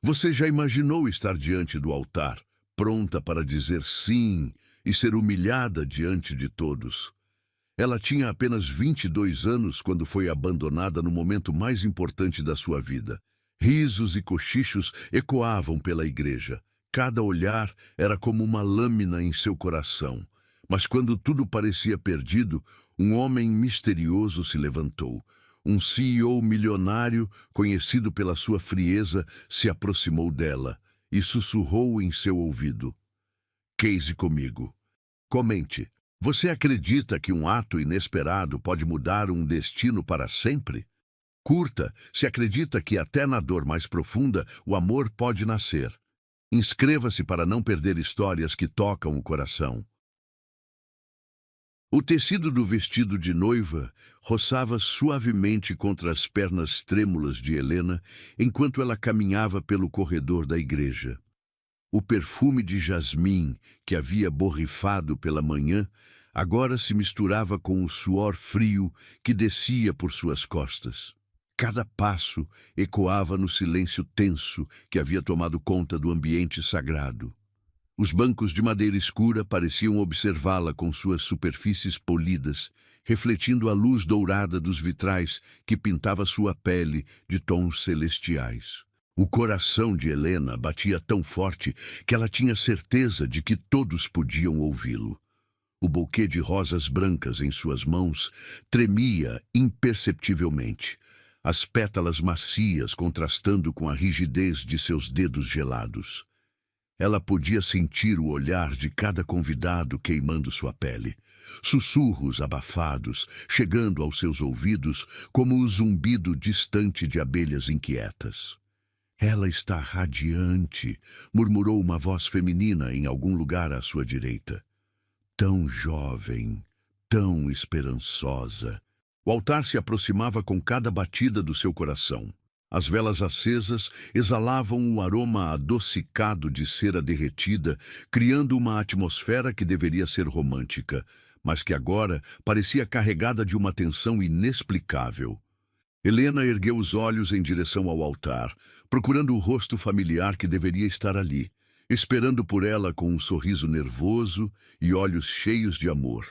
Você já imaginou estar diante do altar, pronta para dizer sim e ser humilhada diante de todos? Ela tinha apenas 22 anos quando foi abandonada no momento mais importante da sua vida. Risos e cochichos ecoavam pela igreja. Cada olhar era como uma lâmina em seu coração. Mas quando tudo parecia perdido, um homem misterioso se levantou. Um CEO milionário, conhecido pela sua frieza, se aproximou dela e sussurrou em seu ouvido: "Case comigo. Comente. Você acredita que um ato inesperado pode mudar um destino para sempre? Curta se acredita que até na dor mais profunda o amor pode nascer. Inscreva-se para não perder histórias que tocam o coração." O tecido do vestido de noiva roçava suavemente contra as pernas trêmulas de Helena enquanto ela caminhava pelo corredor da igreja. O perfume de jasmim que havia borrifado pela manhã agora se misturava com o suor frio que descia por suas costas. Cada passo ecoava no silêncio tenso que havia tomado conta do ambiente sagrado. Os bancos de madeira escura pareciam observá-la com suas superfícies polidas, refletindo a luz dourada dos vitrais que pintava sua pele de tons celestiais. O coração de Helena batia tão forte que ela tinha certeza de que todos podiam ouvi-lo. O buquê de rosas brancas em suas mãos tremia imperceptivelmente, as pétalas macias contrastando com a rigidez de seus dedos gelados. Ela podia sentir o olhar de cada convidado queimando sua pele, sussurros abafados chegando aos seus ouvidos como o zumbido distante de abelhas inquietas. "Ela está radiante", murmurou uma voz feminina em algum lugar à sua direita. "Tão jovem, tão esperançosa." O altar se aproximava com cada batida do seu coração. As velas acesas exalavam o aroma adocicado de cera derretida, criando uma atmosfera que deveria ser romântica, mas que agora parecia carregada de uma tensão inexplicável. Helena ergueu os olhos em direção ao altar, procurando o rosto familiar que deveria estar ali, esperando por ela com um sorriso nervoso e olhos cheios de amor.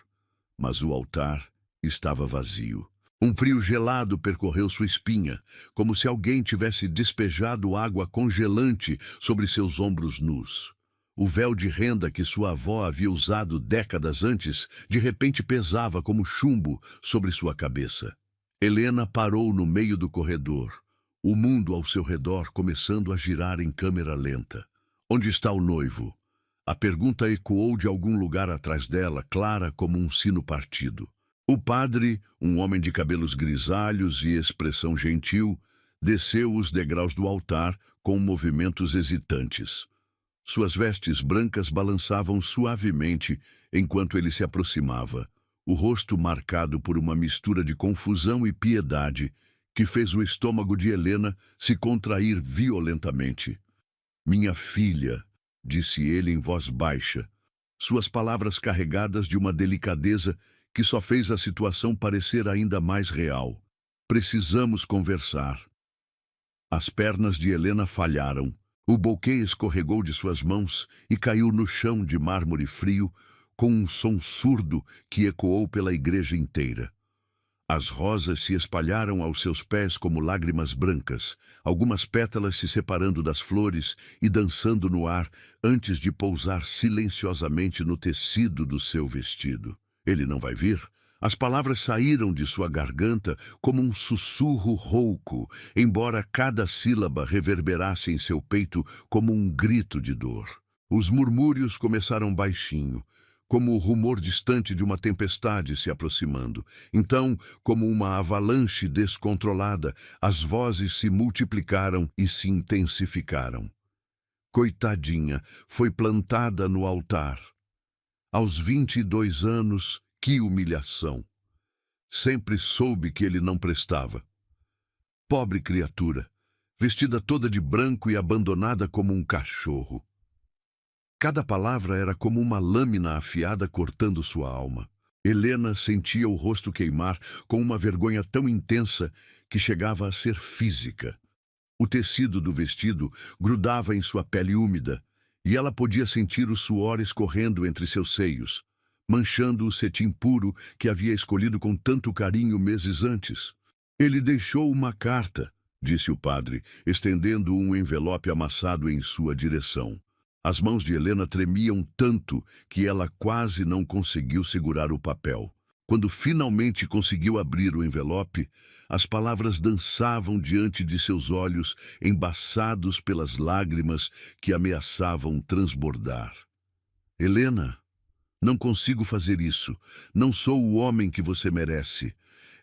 Mas o altar estava vazio. Um frio gelado percorreu sua espinha, como se alguém tivesse despejado água congelante sobre seus ombros nus. O véu de renda que sua avó havia usado décadas antes, de repente pesava como chumbo sobre sua cabeça. Helena parou no meio do corredor, o mundo ao seu redor começando a girar em câmera lenta. "Onde está o noivo?" A pergunta ecoou de algum lugar atrás dela, clara como um sino partido. O padre, um homem de cabelos grisalhos e expressão gentil, desceu os degraus do altar com movimentos hesitantes. Suas vestes brancas balançavam suavemente enquanto ele se aproximava, o rosto marcado por uma mistura de confusão e piedade que fez o estômago de Helena se contrair violentamente. "Minha filha", disse ele em voz baixa, suas palavras carregadas de uma delicadeza que só fez a situação parecer ainda mais real. "Precisamos conversar." As pernas de Helena falharam. O buquê escorregou de suas mãos e caiu no chão de mármore frio com um som surdo que ecoou pela igreja inteira. As rosas se espalharam aos seus pés como lágrimas brancas, algumas pétalas se separando das flores e dançando no ar antes de pousar silenciosamente no tecido do seu vestido. "Ele não vai vir?" As palavras saíram de sua garganta como um sussurro rouco, embora cada sílaba reverberasse em seu peito como um grito de dor. Os murmúrios começaram baixinho, como o rumor distante de uma tempestade se aproximando. Então, como uma avalanche descontrolada, as vozes se multiplicaram e se intensificaram. "Coitadinha, foi plantada no altar. Aos 22 anos, que humilhação. Sempre soube que ele não prestava. Pobre criatura, vestida toda de branco e abandonada como um cachorro." Cada palavra era como uma lâmina afiada cortando sua alma. Helena sentia o rosto queimar com uma vergonha tão intensa que chegava a ser física. O tecido do vestido grudava em sua pele úmida, e ela podia sentir o suor escorrendo entre seus seios, manchando o cetim puro que havia escolhido com tanto carinho meses antes. Ele deixou uma carta, disse o padre, estendendo um envelope amassado em sua direção. As mãos de Helena tremiam tanto que ela quase não conseguiu segurar o papel. Quando finalmente conseguiu abrir o envelope, as palavras dançavam diante de seus olhos, embaçados pelas lágrimas que ameaçavam transbordar. Helena, não consigo fazer isso. Não sou o homem que você merece.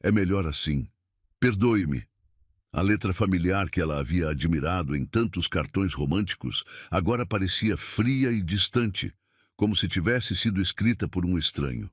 É melhor assim. Perdoe-me. A letra familiar que ela havia admirado em tantos cartões românticos agora parecia fria e distante, como se tivesse sido escrita por um estranho.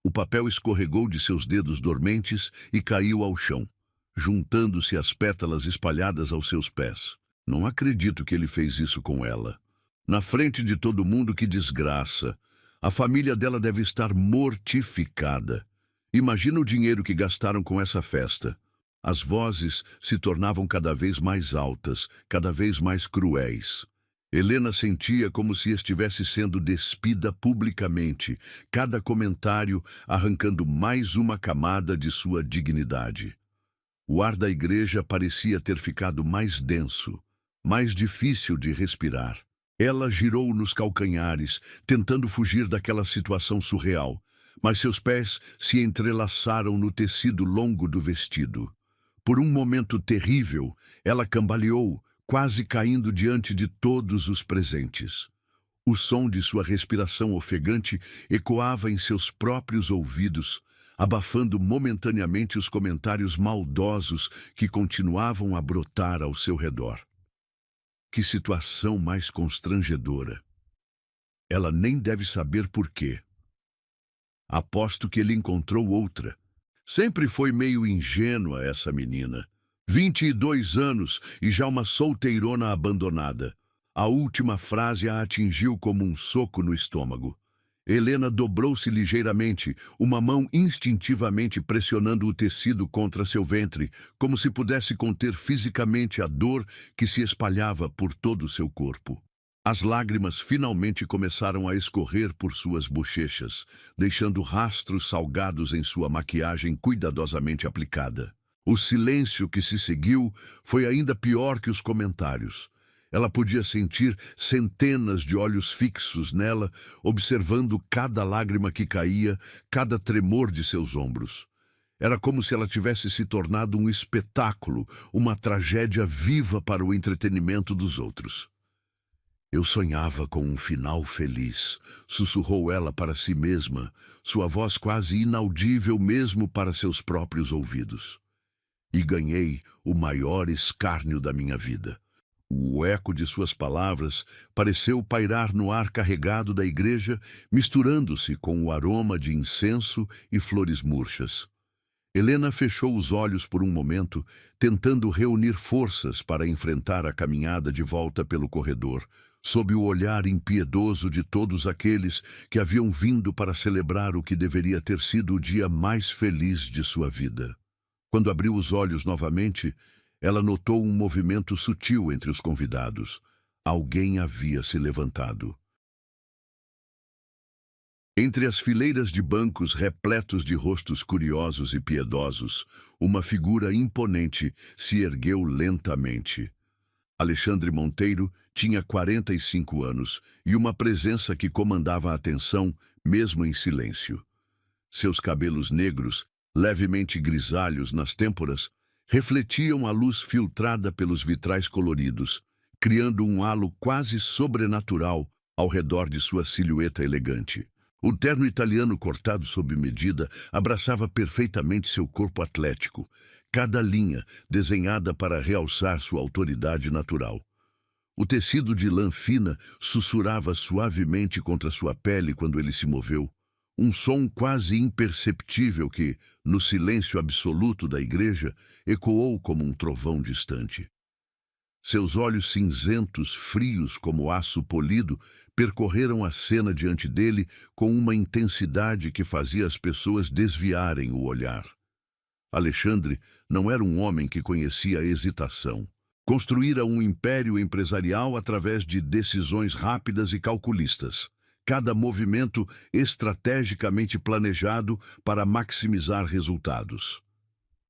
O papel escorregou de seus dedos dormentes e caiu ao chão, juntando-se às pétalas espalhadas aos seus pés. Não acredito que ele fez isso com ela. Na frente de todo mundo, que desgraça! A família dela deve estar mortificada. Imagina o dinheiro que gastaram com essa festa. As vozes se tornavam cada vez mais altas, cada vez mais cruéis. Helena sentia como se estivesse sendo despida publicamente, cada comentário arrancando mais uma camada de sua dignidade. O ar da igreja parecia ter ficado mais denso, mais difícil de respirar. Ela girou nos calcanhares, tentando fugir daquela situação surreal, mas seus pés se entrelaçaram no tecido longo do vestido. Por um momento terrível, ela cambaleou, quase caindo diante de todos os presentes. O som de sua respiração ofegante ecoava em seus próprios ouvidos, abafando momentaneamente os comentários maldosos que continuavam a brotar ao seu redor. Que situação mais constrangedora! Ela nem deve saber por quê. Aposto que ele encontrou outra. Sempre foi meio ingênua essa menina. 22 anos e já uma solteirona abandonada. A última frase a atingiu como um soco no estômago. Helena dobrou-se ligeiramente, uma mão instintivamente pressionando o tecido contra seu ventre, como se pudesse conter fisicamente a dor que se espalhava por todo o seu corpo. As lágrimas finalmente começaram a escorrer por suas bochechas, deixando rastros salgados em sua maquiagem cuidadosamente aplicada. O silêncio que se seguiu foi ainda pior que os comentários. Ela podia sentir centenas de olhos fixos nela, observando cada lágrima que caía, cada tremor de seus ombros. Era como se ela tivesse se tornado um espetáculo, uma tragédia viva para o entretenimento dos outros. Eu sonhava com um final feliz, sussurrou ela para si mesma, sua voz quase inaudível mesmo para seus próprios ouvidos. E ganhei o maior escárnio da minha vida. O eco de suas palavras pareceu pairar no ar carregado da igreja, misturando-se com o aroma de incenso e flores murchas. Helena fechou os olhos por um momento, tentando reunir forças para enfrentar a caminhada de volta pelo corredor, sob o olhar impiedoso de todos aqueles que haviam vindo para celebrar o que deveria ter sido o dia mais feliz de sua vida. Quando abriu os olhos novamente, ela notou um movimento sutil entre os convidados. Alguém havia se levantado. Entre as fileiras de bancos repletos de rostos curiosos e piedosos, uma figura imponente se ergueu lentamente. Alexandre Monteiro tinha 45 anos e uma presença que comandava a atenção, mesmo em silêncio. Seus cabelos negros, levemente grisalhos nas têmporas, refletiam a luz filtrada pelos vitrais coloridos, criando um halo quase sobrenatural ao redor de sua silhueta elegante. O terno italiano cortado sob medida abraçava perfeitamente seu corpo atlético, cada linha desenhada para realçar sua autoridade natural. O tecido de lã fina sussurrava suavemente contra sua pele quando ele se moveu, um som quase imperceptível que, no silêncio absoluto da igreja, ecoou como um trovão distante. Seus olhos cinzentos, frios como aço polido, percorreram a cena diante dele com uma intensidade que fazia as pessoas desviarem o olhar. Alexandre não era um homem que conhecia a hesitação. Construíra um império empresarial através de decisões rápidas e calculistas. Cada movimento estrategicamente planejado para maximizar resultados.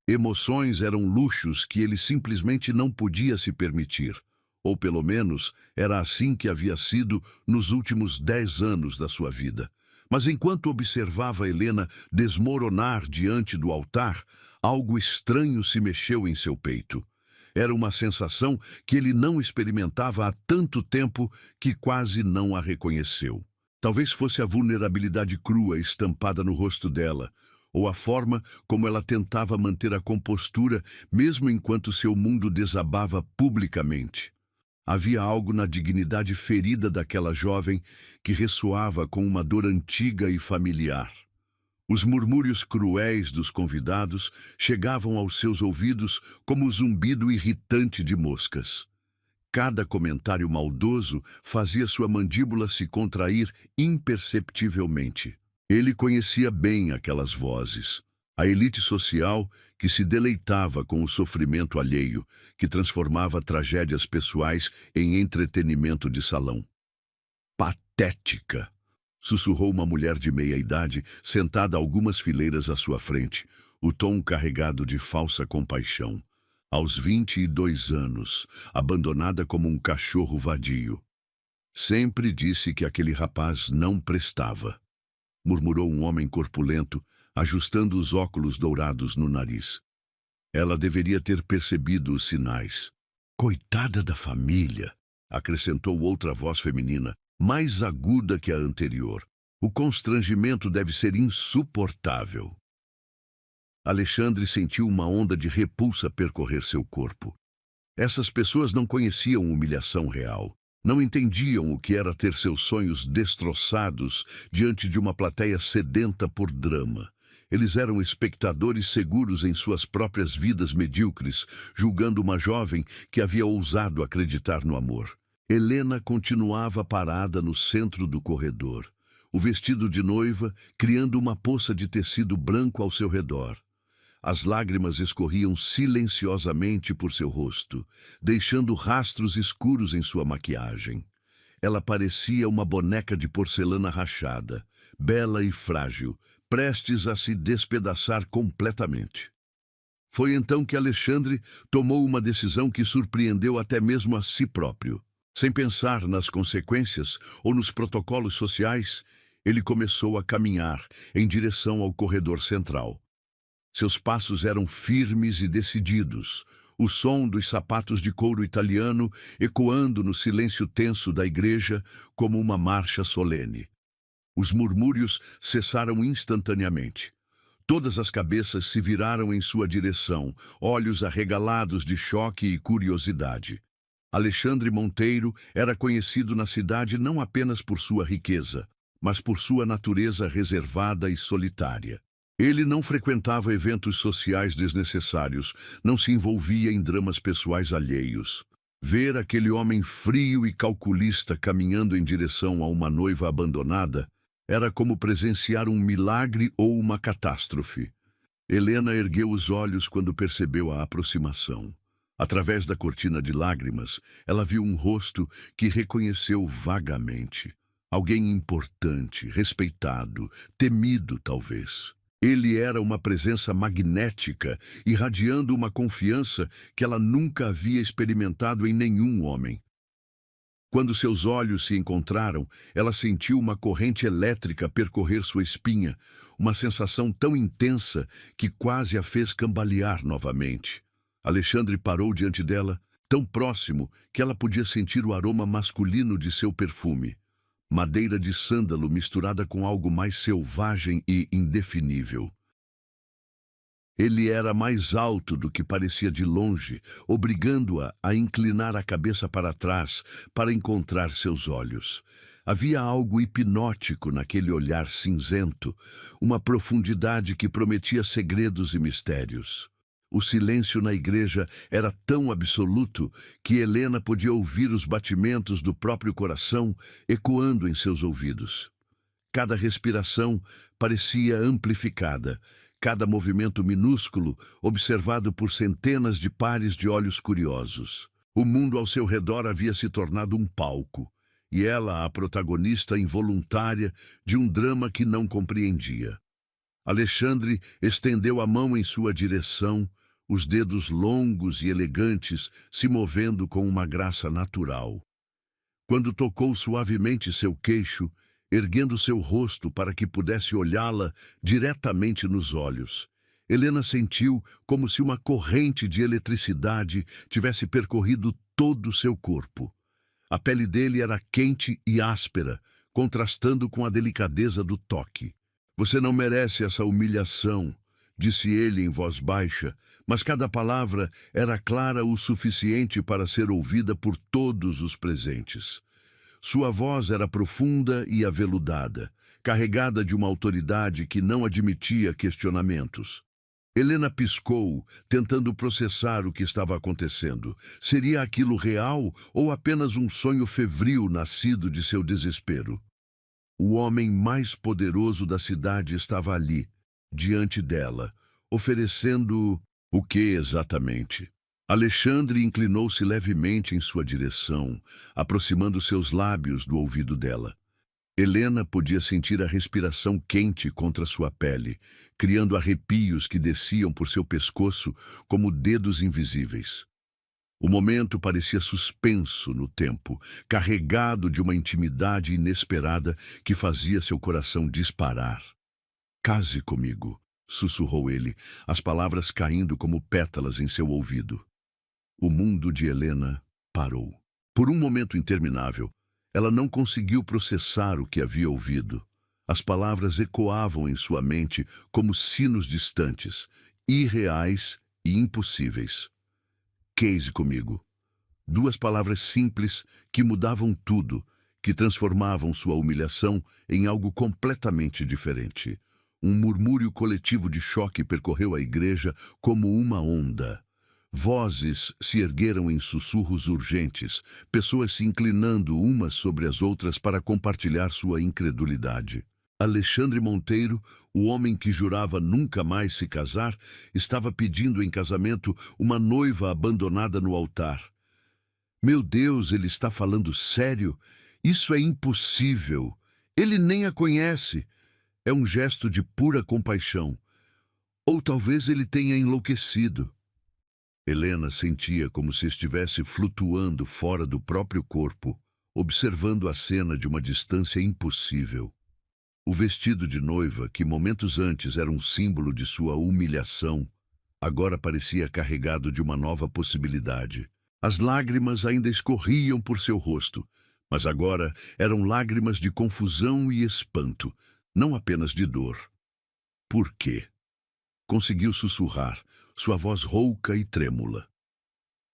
Emoções eram luxos que ele simplesmente não podia se permitir. Ou pelo menos era assim que havia sido nos últimos 10 anos da sua vida. Mas enquanto observava Helena desmoronar diante do altar, algo estranho se mexeu em seu peito. Era uma sensação que ele não experimentava há tanto tempo que quase não a reconheceu. Talvez fosse a vulnerabilidade crua estampada no rosto dela, ou a forma como ela tentava manter a compostura mesmo enquanto seu mundo desabava publicamente. Havia algo na dignidade ferida daquela jovem que ressoava com uma dor antiga e familiar. Os murmúrios cruéis dos convidados chegavam aos seus ouvidos como o zumbido irritante de moscas. Cada comentário maldoso fazia sua mandíbula se contrair imperceptivelmente. Ele conhecia bem aquelas vozes. A elite social que se deleitava com o sofrimento alheio, que transformava tragédias pessoais em entretenimento de salão. Patética! Sussurrou uma mulher de meia-idade, sentada algumas fileiras à sua frente, o tom carregado de falsa compaixão. Aos 22 anos, abandonada como um cachorro vadio. Sempre disse que aquele rapaz não prestava, murmurou um homem corpulento, ajustando os óculos dourados no nariz. Ela deveria ter percebido os sinais. Coitada da família, acrescentou outra voz feminina, mais aguda que a anterior. O constrangimento deve ser insuportável. Alexandre sentiu uma onda de repulsa percorrer seu corpo. Essas pessoas não conheciam humilhação real. Não entendiam o que era ter seus sonhos destroçados diante de uma plateia sedenta por drama. Eles eram espectadores seguros em suas próprias vidas medíocres, julgando uma jovem que havia ousado acreditar no amor. Helena continuava parada no centro do corredor, o vestido de noiva criando uma poça de tecido branco ao seu redor. As lágrimas escorriam silenciosamente por seu rosto, deixando rastros escuros em sua maquiagem. Ela parecia uma boneca de porcelana rachada, bela e frágil, prestes a se despedaçar completamente. Foi então que Alexandre tomou uma decisão que surpreendeu até mesmo a si próprio. Sem pensar nas consequências ou nos protocolos sociais, ele começou a caminhar em direção ao corredor central. Seus passos eram firmes e decididos, o som dos sapatos de couro italiano ecoando no silêncio tenso da igreja como uma marcha solene. Os murmúrios cessaram instantaneamente. Todas as cabeças se viraram em sua direção, olhos arregalados de choque e curiosidade. Alexandre Monteiro era conhecido na cidade não apenas por sua riqueza, mas por sua natureza reservada e solitária. Ele não frequentava eventos sociais desnecessários, não se envolvia em dramas pessoais alheios. Ver aquele homem frio e calculista caminhando em direção a uma noiva abandonada era como presenciar um milagre ou uma catástrofe. Helena ergueu os olhos quando percebeu a aproximação. Através da cortina de lágrimas, ela viu um rosto que reconheceu vagamente. Alguém importante, respeitado, temido talvez. Ele era uma presença magnética, irradiando uma confiança que ela nunca havia experimentado em nenhum homem. Quando seus olhos se encontraram, ela sentiu uma corrente elétrica percorrer sua espinha, uma sensação tão intensa que quase a fez cambalear novamente. Alexandre parou diante dela, tão próximo que ela podia sentir o aroma masculino de seu perfume. Madeira de sândalo misturada com algo mais selvagem e indefinível. Ele era mais alto do que parecia de longe, obrigando-a a inclinar a cabeça para trás para encontrar seus olhos. Havia algo hipnótico naquele olhar cinzento, uma profundidade que prometia segredos e mistérios. O silêncio na igreja era tão absoluto que Helena podia ouvir os batimentos do próprio coração ecoando em seus ouvidos. Cada respiração parecia amplificada, cada movimento minúsculo observado por centenas de pares de olhos curiosos. O mundo ao seu redor havia se tornado um palco, e ela a protagonista involuntária de um drama que não compreendia. Alexandre estendeu a mão em sua direção, os dedos longos e elegantes se movendo com uma graça natural. Quando tocou suavemente seu queixo, erguendo seu rosto para que pudesse olhá-la diretamente nos olhos, Helena sentiu como se uma corrente de eletricidade tivesse percorrido todo o seu corpo. A pele dele era quente e áspera, contrastando com a delicadeza do toque. Você não merece essa humilhação, disse ele em voz baixa, mas cada palavra era clara o suficiente para ser ouvida por todos os presentes. Sua voz era profunda e aveludada, carregada de uma autoridade que não admitia questionamentos. Helena piscou, tentando processar o que estava acontecendo. Seria aquilo real ou apenas um sonho febril nascido de seu desespero? O homem mais poderoso da cidade estava ali, diante dela, oferecendo o que exatamente? Alexandre inclinou-se levemente em sua direção, aproximando seus lábios do ouvido dela. Helena podia sentir a respiração quente contra sua pele, criando arrepios que desciam por seu pescoço como dedos invisíveis. O momento parecia suspenso no tempo, carregado de uma intimidade inesperada que fazia seu coração disparar. "Case comigo", sussurrou ele, as palavras caindo como pétalas em seu ouvido. O mundo de Helena parou. Por um momento interminável, ela não conseguiu processar o que havia ouvido. As palavras ecoavam em sua mente como sinos distantes, irreais e impossíveis. "Case comigo". Duas palavras simples que mudavam tudo, que transformavam sua humilhação em algo completamente diferente. Um murmúrio coletivo de choque percorreu a igreja como uma onda. Vozes se ergueram em sussurros urgentes, pessoas se inclinando umas sobre as outras para compartilhar sua incredulidade. Alexandre Monteiro, o homem que jurava nunca mais se casar, estava pedindo em casamento uma noiva abandonada no altar. Meu Deus, ele está falando sério? Isso é impossível. Ele nem a conhece. É um gesto de pura compaixão. Ou talvez ele tenha enlouquecido. Helena sentia como se estivesse flutuando fora do próprio corpo, observando a cena de uma distância impossível. O vestido de noiva, que momentos antes era um símbolo de sua humilhação, agora parecia carregado de uma nova possibilidade. As lágrimas ainda escorriam por seu rosto, mas agora eram lágrimas de confusão e espanto, não apenas de dor. Por quê? Conseguiu sussurrar, sua voz rouca e trêmula.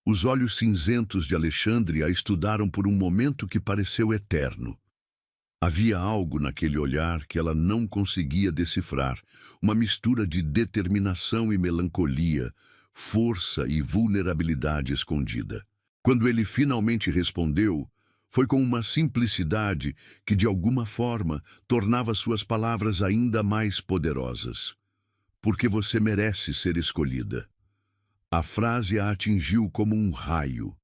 Os olhos cinzentos de Alexandre a estudaram por um momento que pareceu eterno. Havia algo naquele olhar que ela não conseguia decifrar, uma mistura de determinação e melancolia, força e vulnerabilidade escondida. Quando ele finalmente respondeu, foi com uma simplicidade que, de alguma forma, tornava suas palavras ainda mais poderosas. "Porque você merece ser escolhida." A frase a atingiu como um raio.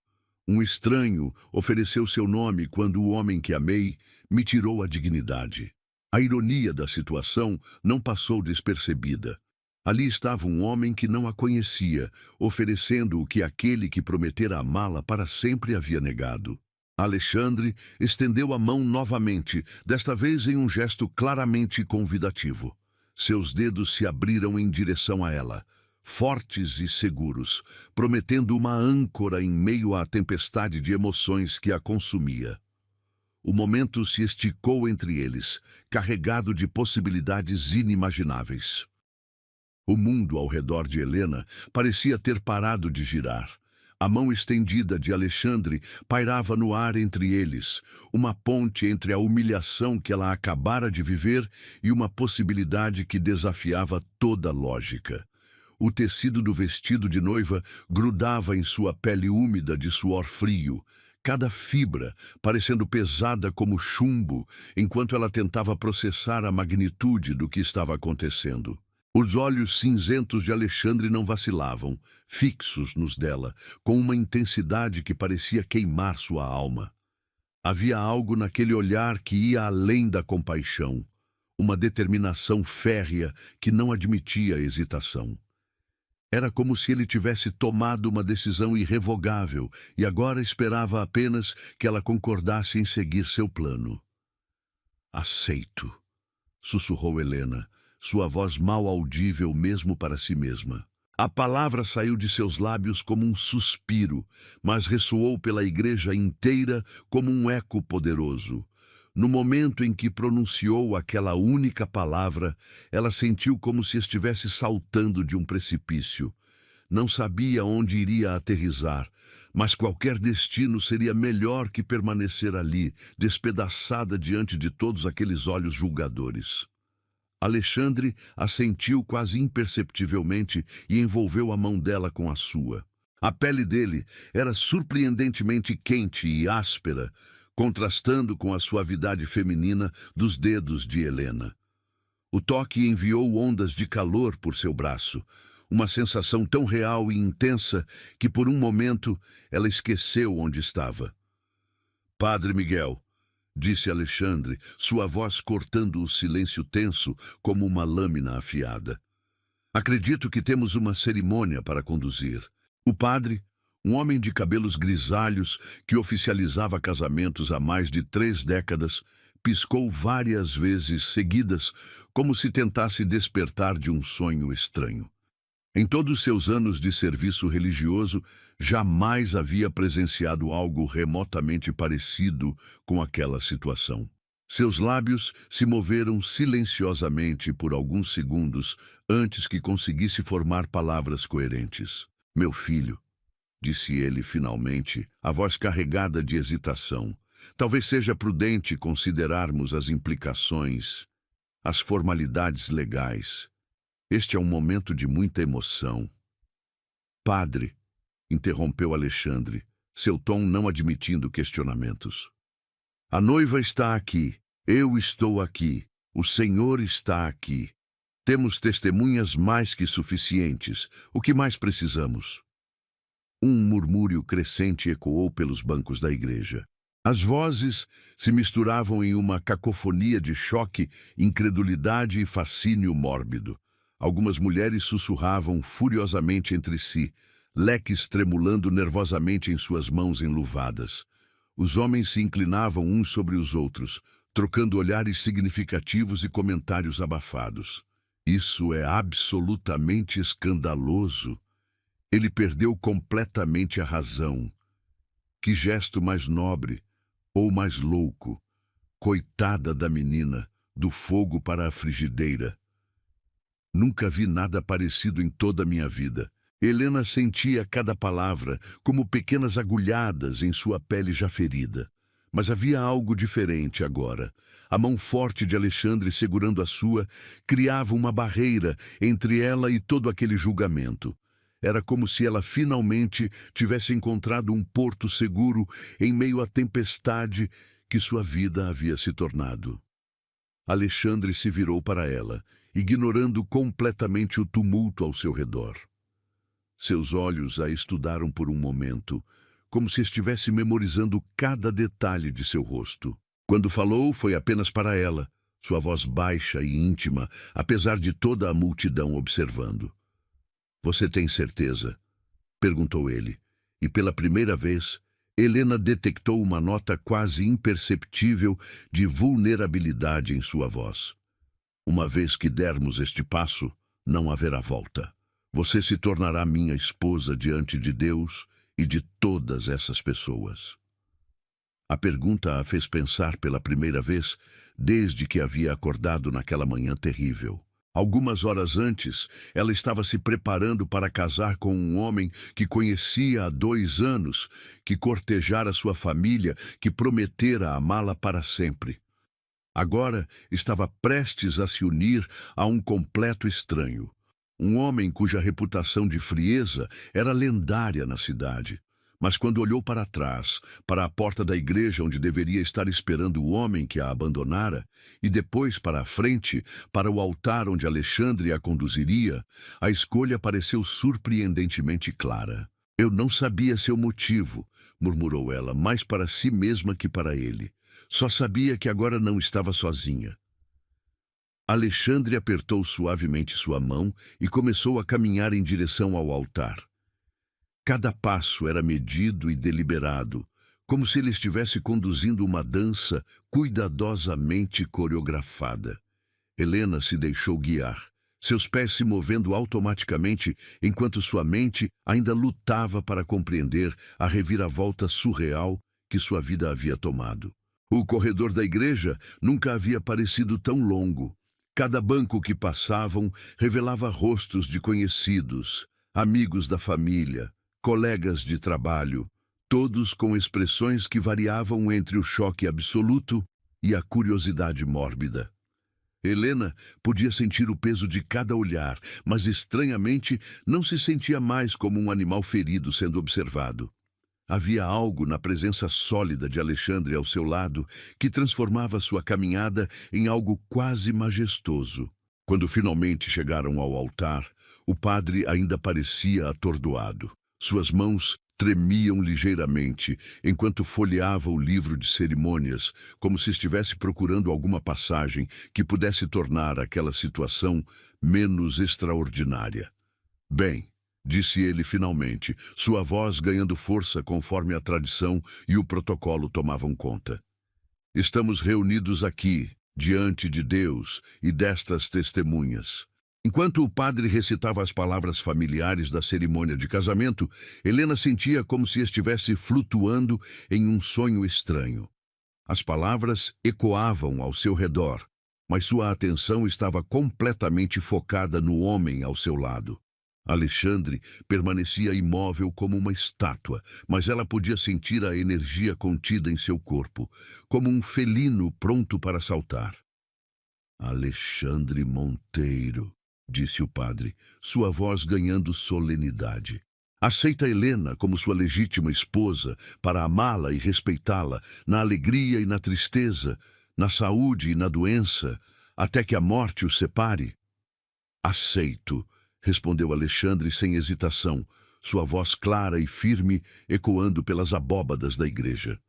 Um estranho ofereceu seu nome quando o homem que amei me tirou a dignidade. A ironia da situação não passou despercebida. Ali estava um homem que não a conhecia, oferecendo o que aquele que prometera amá-la para sempre havia negado. Alexandre estendeu a mão novamente, desta vez em um gesto claramente convidativo. Seus dedos se abriram em direção a ela, fortes e seguros, prometendo uma âncora em meio à tempestade de emoções que a consumia. O momento se esticou entre eles, carregado de possibilidades inimagináveis. O mundo ao redor de Helena parecia ter parado de girar. A mão estendida de Alexandre pairava no ar entre eles, uma ponte entre a humilhação que ela acabara de viver e uma possibilidade que desafiava toda lógica. O tecido do vestido de noiva grudava em sua pele úmida de suor frio, cada fibra parecendo pesada como chumbo, enquanto ela tentava processar a magnitude do que estava acontecendo. Os olhos cinzentos de Alexandre não vacilavam, fixos nos dela, com uma intensidade que parecia queimar sua alma. Havia algo naquele olhar que ia além da compaixão, uma determinação férrea que não admitia hesitação. Era como se ele tivesse tomado uma decisão irrevogável e agora esperava apenas que ela concordasse em seguir seu plano. "Aceito", sussurrou Helena, sua voz mal audível mesmo para si mesma. A palavra saiu de seus lábios como um suspiro, mas ressoou pela igreja inteira como um eco poderoso. No momento em que pronunciou aquela única palavra, ela sentiu como se estivesse saltando de um precipício. Não sabia onde iria aterrissar, mas qualquer destino seria melhor que permanecer ali, despedaçada diante de todos aqueles olhos julgadores. Alexandre assentiu quase imperceptivelmente e envolveu a mão dela com a sua. A pele dele era surpreendentemente quente e áspera, contrastando com a suavidade feminina dos dedos de Helena. O toque enviou ondas de calor por seu braço, uma sensação tão real e intensa que por um momento ela esqueceu onde estava. "Padre Miguel", disse Alexandre, sua voz cortando o silêncio tenso como uma lâmina afiada. "Acredito que temos uma cerimônia para conduzir." O padre, um homem de cabelos grisalhos que oficializava casamentos há mais de 3 décadas, piscou várias vezes seguidas, como se tentasse despertar de um sonho estranho. Em todos seus anos de serviço religioso, jamais havia presenciado algo remotamente parecido com aquela situação. Seus lábios se moveram silenciosamente por alguns segundos antes que conseguisse formar palavras coerentes. "Meu filho", disse ele finalmente, a voz carregada de hesitação. "Talvez seja prudente considerarmos as implicações, as formalidades legais. Este é um momento de muita emoção." "Padre", interrompeu Alexandre, seu tom não admitindo questionamentos. "A noiva está aqui, eu estou aqui, o Senhor está aqui. Temos testemunhas mais que suficientes. O que mais precisamos?" Um murmúrio crescente ecoou pelos bancos da igreja. As vozes se misturavam em uma cacofonia de choque, incredulidade e fascínio mórbido. Algumas mulheres sussurravam furiosamente entre si, leques tremulando nervosamente em suas mãos enluvadas. Os homens se inclinavam uns sobre os outros, trocando olhares significativos e comentários abafados. "Isso é absolutamente escandaloso. Ele perdeu completamente a razão. Que gesto mais nobre, ou mais louco. Coitada da menina, do fogo para a frigideira. Nunca vi nada parecido em toda a minha vida." Helena sentia cada palavra como pequenas agulhadas em sua pele já ferida. Mas havia algo diferente agora. A mão forte de Alexandre segurando a sua criava uma barreira entre ela e todo aquele julgamento. Era como se ela finalmente tivesse encontrado um porto seguro em meio à tempestade que sua vida havia se tornado. Alexandre se virou para ela, ignorando completamente o tumulto ao seu redor. Seus olhos a estudaram por um momento, como se estivesse memorizando cada detalhe de seu rosto. Quando falou, foi apenas para ela, sua voz baixa e íntima, apesar de toda a multidão observando. "Você tem certeza?" perguntou ele, e pela primeira vez, Helena detectou uma nota quase imperceptível de vulnerabilidade em sua voz. "Uma vez que dermos este passo, não haverá volta. Você se tornará minha esposa diante de Deus e de todas essas pessoas." A pergunta a fez pensar pela primeira vez desde que havia acordado naquela manhã terrível. Algumas horas antes, ela estava se preparando para casar com um homem que conhecia há 2 anos, que cortejara sua família, que prometera amá-la para sempre. Agora estava prestes a se unir a um completo estranho. Um homem cuja reputação de frieza era lendária na cidade. Mas quando olhou para trás, para a porta da igreja onde deveria estar esperando o homem que a abandonara, e depois para a frente, para o altar onde Alexandre a conduziria, a escolha pareceu surpreendentemente clara. Eu não sabia seu motivo, murmurou ela, mais para si mesma que para ele. Só sabia que agora não estava sozinha. Alexandre apertou suavemente sua mão e começou a caminhar em direção ao altar. Cada passo era medido e deliberado, como se ele estivesse conduzindo uma dança cuidadosamente coreografada. Helena se deixou guiar, seus pés se movendo automaticamente enquanto sua mente ainda lutava para compreender a reviravolta surreal que sua vida havia tomado. O corredor da igreja nunca havia parecido tão longo. Cada banco que passavam revelava rostos de conhecidos, amigos da família, colegas de trabalho, todos com expressões que variavam entre o choque absoluto e a curiosidade mórbida. Helena podia sentir o peso de cada olhar, mas estranhamente não se sentia mais como um animal ferido sendo observado. Havia algo na presença sólida de Alexandre ao seu lado que transformava sua caminhada em algo quase majestoso. Quando finalmente chegaram ao altar, o padre ainda parecia atordoado. Suas mãos tremiam ligeiramente enquanto folheava o livro de cerimônias, como se estivesse procurando alguma passagem que pudesse tornar aquela situação menos extraordinária. Bem, disse ele finalmente, sua voz ganhando força conforme a tradição e o protocolo tomavam conta. Estamos reunidos aqui, diante de Deus e destas testemunhas. Enquanto o padre recitava as palavras familiares da cerimônia de casamento, Helena sentia como se estivesse flutuando em um sonho estranho. As palavras ecoavam ao seu redor, mas sua atenção estava completamente focada no homem ao seu lado. Alexandre permanecia imóvel como uma estátua, mas ela podia sentir a energia contida em seu corpo, como um felino pronto para saltar. Alexandre Monteiro, disse o padre, sua voz ganhando solenidade. Aceita Helena como sua legítima esposa para amá-la e respeitá-la na alegria e na tristeza, na saúde e na doença, até que a morte os separe? Aceito, respondeu Alexandre sem hesitação, sua voz clara e firme ecoando pelas abóbadas da igreja.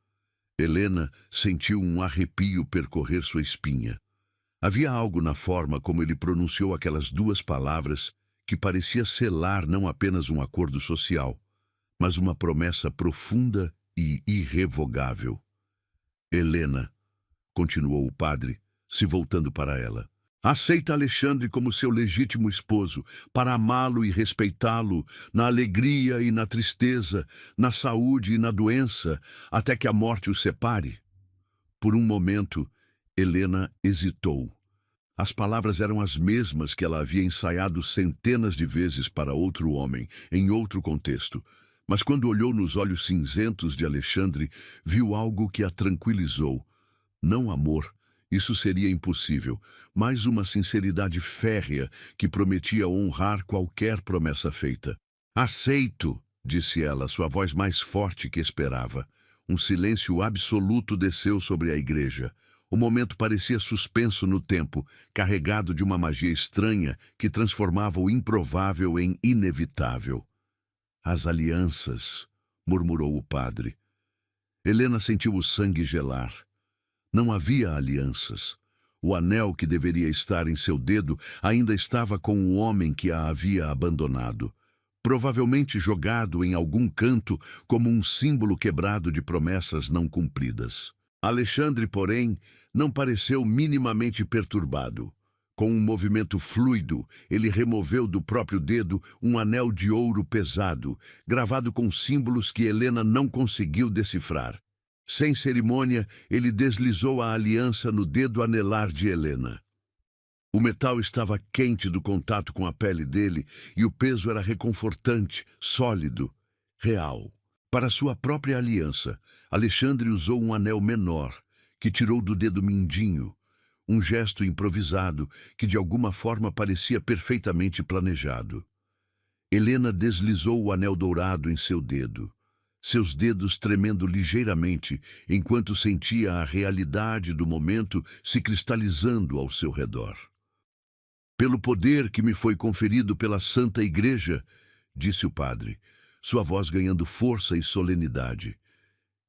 Helena sentiu um arrepio percorrer sua espinha. Havia algo na forma como ele pronunciou aquelas duas palavras que parecia selar não apenas um acordo social, mas uma promessa profunda e irrevogável. Helena, continuou o padre, se voltando para ela, aceita Alexandre como seu legítimo esposo, para amá-lo e respeitá-lo, na alegria e na tristeza, na saúde e na doença, até que a morte os separe? Por um momento, Helena hesitou. As palavras eram as mesmas que ela havia ensaiado centenas de vezes para outro homem, em outro contexto. Mas quando olhou nos olhos cinzentos de Alexandre, viu algo que a tranquilizou. Não amor, isso seria impossível, mas uma sinceridade férrea que prometia honrar qualquer promessa feita. Aceito, disse ela, sua voz mais forte que esperava. Um silêncio absoluto desceu sobre a igreja. O momento parecia suspenso no tempo, carregado de uma magia estranha que transformava o improvável em inevitável. As alianças, murmurou o padre. Helena sentiu o sangue gelar. Não havia alianças. O anel que deveria estar em seu dedo ainda estava com o homem que a havia abandonado, provavelmente jogado em algum canto como um símbolo quebrado de promessas não cumpridas. Alexandre, porém, não pareceu minimamente perturbado. Com um movimento fluido, ele removeu do próprio dedo um anel de ouro pesado, gravado com símbolos que Helena não conseguiu decifrar. Sem cerimônia, ele deslizou a aliança no dedo anelar de Helena. O metal estava quente do contato com a pele dele e o peso era reconfortante, sólido, real. Para sua própria aliança, Alexandre usou um anel menor, que tirou do dedo mindinho, um gesto improvisado que de alguma forma parecia perfeitamente planejado. Helena deslizou o anel dourado em seu dedo. seus dedos tremendo ligeiramente enquanto sentia a realidade do momento se cristalizando ao seu redor. Pelo poder que me foi conferido pela Santa Igreja, disse o padre, sua voz ganhando força e solenidade,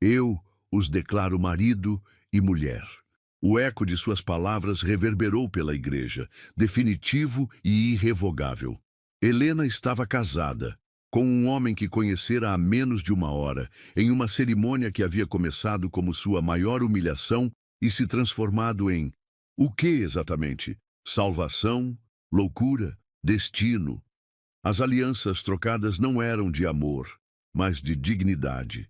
eu os declaro marido e mulher. O eco de suas palavras reverberou pela igreja, definitivo e irrevogável. Helena estava casada, com um homem que conhecera há menos de uma hora, em uma cerimônia que havia começado como sua maior humilhação e se transformado em... O que exatamente? Salvação? Loucura? Destino? As alianças trocadas não eram de amor, mas de dignidade.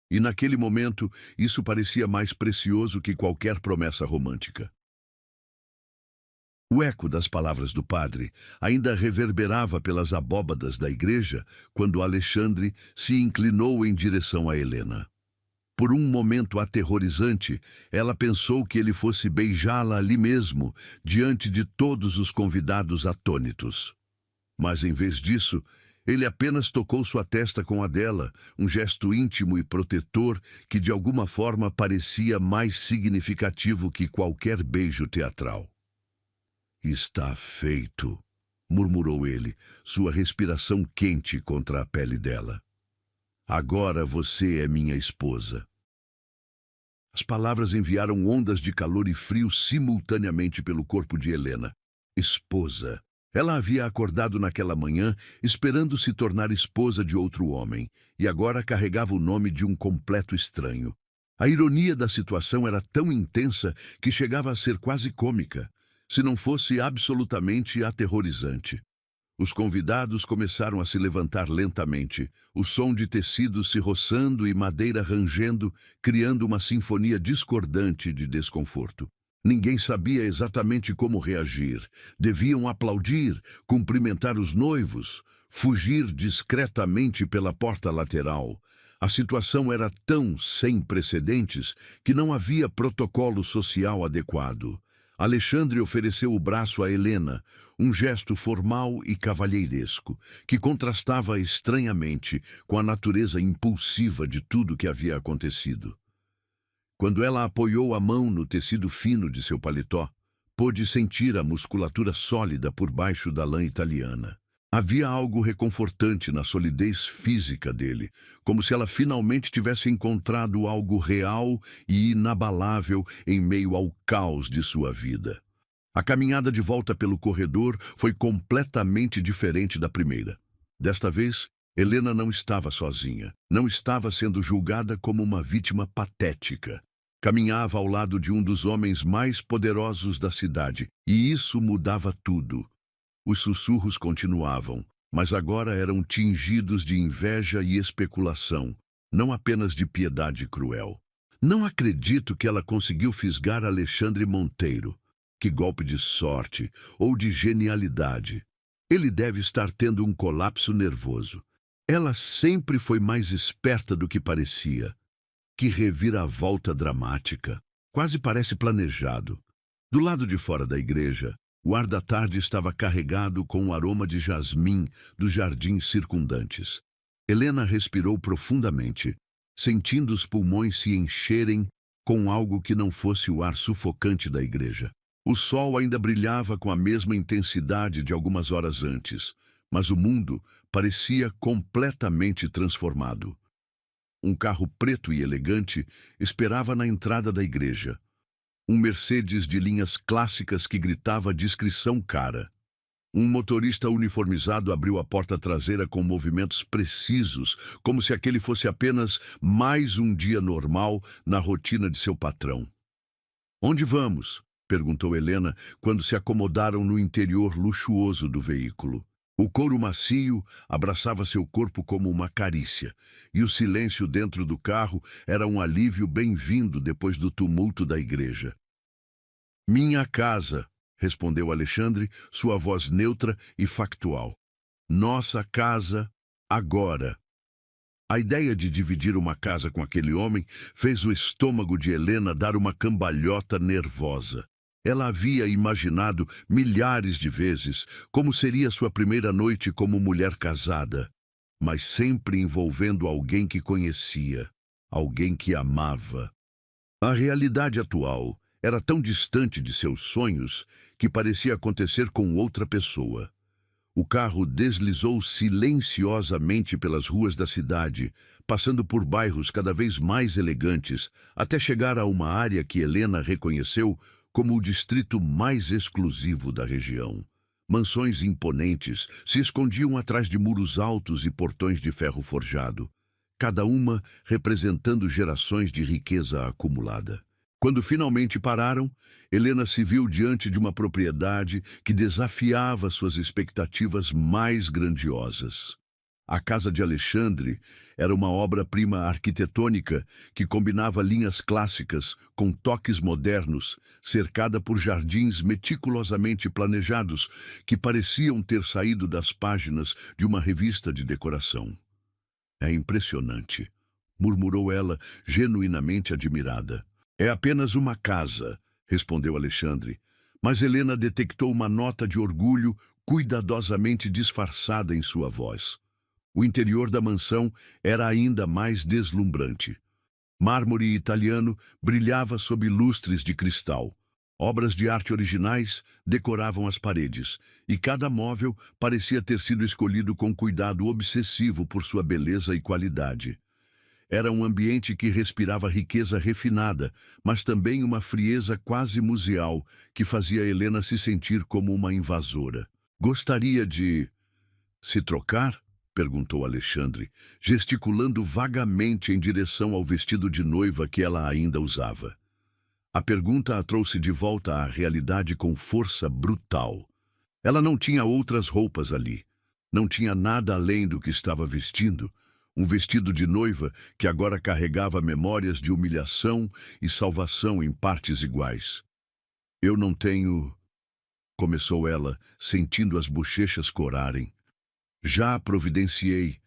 E naquele momento, isso parecia mais precioso que qualquer promessa romântica. O eco das palavras do padre ainda reverberava pelas abóbadas da igreja quando Alexandre se inclinou em direção a Helena. Por um momento aterrorizante, ela pensou que ele fosse beijá-la ali mesmo, diante de todos os convidados atônitos. Mas, em vez disso, ele apenas tocou sua testa com a dela, um gesto íntimo e protetor que de alguma forma parecia mais significativo que qualquer beijo teatral. Está feito, murmurou ele, sua respiração quente contra a pele dela. Agora você é minha esposa. As palavras enviaram ondas de calor e frio simultaneamente pelo corpo de Helena. Esposa. Ela havia acordado naquela manhã esperando se tornar esposa de outro homem, e agora carregava o nome de um completo estranho. A ironia da situação era tão intensa que chegava a ser quase cômica, se não fosse absolutamente aterrorizante. Os convidados começaram a se levantar lentamente, o som de tecidos se roçando e madeira rangendo, criando uma sinfonia discordante de desconforto. Ninguém sabia exatamente como reagir. Deviam aplaudir, cumprimentar os noivos, fugir discretamente pela porta lateral. A situação era tão sem precedentes que não havia protocolo social adequado. Alexandre ofereceu o braço a Helena, um gesto formal e cavalheiresco, que contrastava estranhamente com a natureza impulsiva de tudo que havia acontecido. Quando ela apoiou a mão no tecido fino de seu paletó, pôde sentir a musculatura sólida por baixo da lã italiana. Havia algo reconfortante na solidez física dele, como se ela finalmente tivesse encontrado algo real e inabalável em meio ao caos de sua vida. A caminhada de volta pelo corredor foi completamente diferente da primeira. Desta vez, Helena não estava sozinha, não estava sendo julgada como uma vítima patética. Caminhava ao lado de um dos homens mais poderosos da cidade, e isso mudava tudo. Os sussurros continuavam, mas agora eram tingidos de inveja e especulação, não apenas de piedade cruel. Não acredito que ela conseguiu fisgar Alexandre Monteiro. Que golpe de sorte ou de genialidade. Ele deve estar tendo um colapso nervoso. Ela sempre foi mais esperta do que parecia. Que reviravolta dramática. Quase parece planejado. Do lado de fora da igreja, o ar da tarde estava carregado com o aroma de jasmim dos jardins circundantes. Helena respirou profundamente, sentindo os pulmões se encherem com algo que não fosse o ar sufocante da igreja. O sol ainda brilhava com a mesma intensidade de algumas horas antes, mas o mundo parecia completamente transformado. Um carro preto e elegante esperava na entrada da igreja. Um Mercedes de linhas clássicas que gritava discrição cara. Um motorista uniformizado abriu a porta traseira com movimentos precisos, como se aquele fosse apenas mais um dia normal na rotina de seu patrão. "Onde vamos?" perguntou Helena quando se acomodaram no interior luxuoso do veículo. O couro macio abraçava seu corpo como uma carícia, e o silêncio dentro do carro era um alívio bem-vindo depois do tumulto da igreja. "Minha casa", respondeu Alexandre, sua voz neutra e factual. "Nossa casa, agora." A ideia de dividir uma casa com aquele homem fez o estômago de Helena dar uma cambalhota nervosa. Ela havia imaginado milhares de vezes como seria sua primeira noite como mulher casada. mas sempre envolvendo alguém que conhecia, alguém que amava. A realidade atual era tão distante de seus sonhos que parecia acontecer com outra pessoa. O carro deslizou silenciosamente pelas ruas da cidade, passando por bairros cada vez mais elegantes, até chegar a uma área que Helena reconheceu como o distrito mais exclusivo da região. Mansões imponentes se escondiam atrás de muros altos e portões de ferro forjado, cada uma representando gerações de riqueza acumulada. Quando finalmente pararam, Helena se viu diante de uma propriedade que desafiava suas expectativas mais grandiosas. A casa de Alexandre era uma obra-prima arquitetônica que combinava linhas clássicas com toques modernos, cercada por jardins meticulosamente planejados que pareciam ter saído das páginas de uma revista de decoração. "É impressionante", murmurou ela, genuinamente admirada. "É apenas uma casa", respondeu Alexandre, mas Helena detectou uma nota de orgulho cuidadosamente disfarçada em sua voz. O interior da mansão era ainda mais deslumbrante. Mármore italiano brilhava sob lustres de cristal. Obras de arte originais decoravam as paredes, e cada móvel parecia ter sido escolhido com cuidado obsessivo por sua beleza e qualidade. Era um ambiente que respirava riqueza refinada, mas também uma frieza quase museal que fazia Helena se sentir como uma invasora. "Gostaria de se trocar?" perguntou Alexandre, gesticulando vagamente em direção ao vestido de noiva que ela ainda usava. A pergunta a trouxe de volta à realidade com força brutal. Ela não tinha outras roupas ali. Não tinha nada além do que estava vestindo. Um vestido de noiva que agora carregava memórias de humilhação e salvação em partes iguais. "Eu não tenho..." começou ela, sentindo as bochechas corarem. "Já providenciei",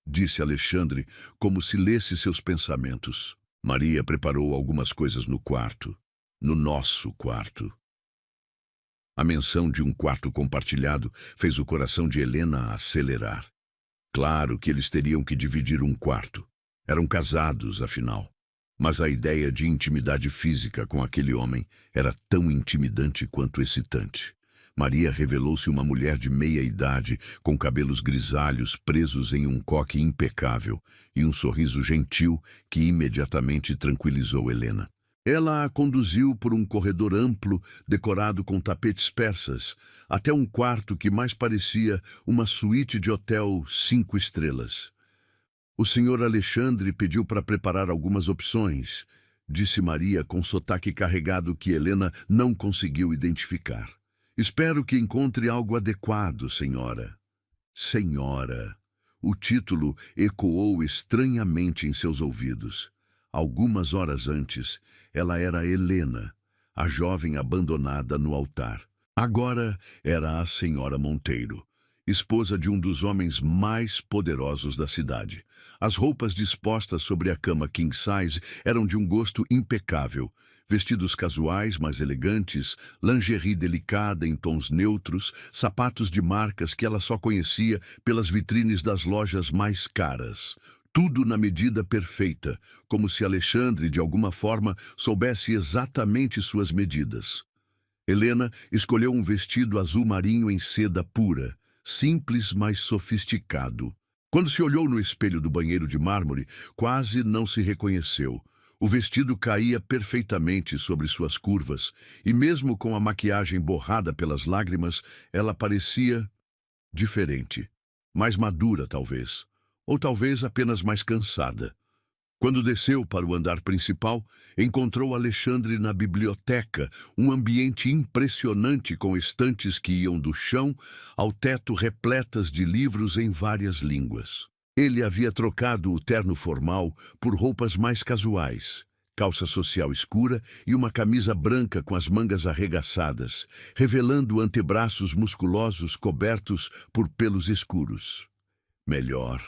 disse Alexandre, como se lesse seus pensamentos. "Maria preparou algumas coisas no quarto. No nosso quarto." A menção de um quarto compartilhado fez o coração de Helena acelerar. Claro que eles teriam que dividir um quarto. Eram casados, afinal. Mas a ideia de intimidade física com aquele homem era tão intimidante quanto excitante. Maria revelou-se uma mulher de meia-idade, com cabelos grisalhos presos em um coque impecável e um sorriso gentil que imediatamente tranquilizou Helena. Ela a conduziu por um corredor amplo, decorado com tapetes persas, até um quarto que mais parecia uma suíte de hotel 5 estrelas. "O senhor Alexandre pediu para preparar algumas opções", disse Maria com sotaque carregado que Helena não conseguiu identificar. "Espero que encontre algo adequado, senhora." "Senhora." O título ecoou estranhamente em seus ouvidos. Algumas horas antes, ela era Helena, a jovem abandonada no altar. Agora era a senhora Monteiro, esposa de um dos homens mais poderosos da cidade. As roupas dispostas sobre a cama king size eram de um gosto impecável. Vestidos casuais, mas elegantes, lingerie delicada em tons neutros, sapatos de marcas que ela só conhecia pelas vitrines das lojas mais caras. Tudo na medida perfeita, como se Alexandre, de alguma forma, soubesse exatamente suas medidas. Helena escolheu um vestido azul marinho em seda pura, simples, mas sofisticado. Quando se olhou no espelho do banheiro de mármore, quase não se reconheceu. O vestido caía perfeitamente sobre suas curvas, e mesmo com a maquiagem borrada pelas lágrimas, ela parecia diferente. Mais madura, talvez. Ou talvez apenas mais cansada. Quando desceu para o andar principal, encontrou Alexandre na biblioteca, um ambiente impressionante com estantes que iam do chão ao teto repletas de livros em várias línguas. Ele havia trocado o terno formal por roupas mais casuais, calça social escura e uma camisa branca com as mangas arregaçadas, revelando antebraços musculosos cobertos por pelos escuros. "Melhor?"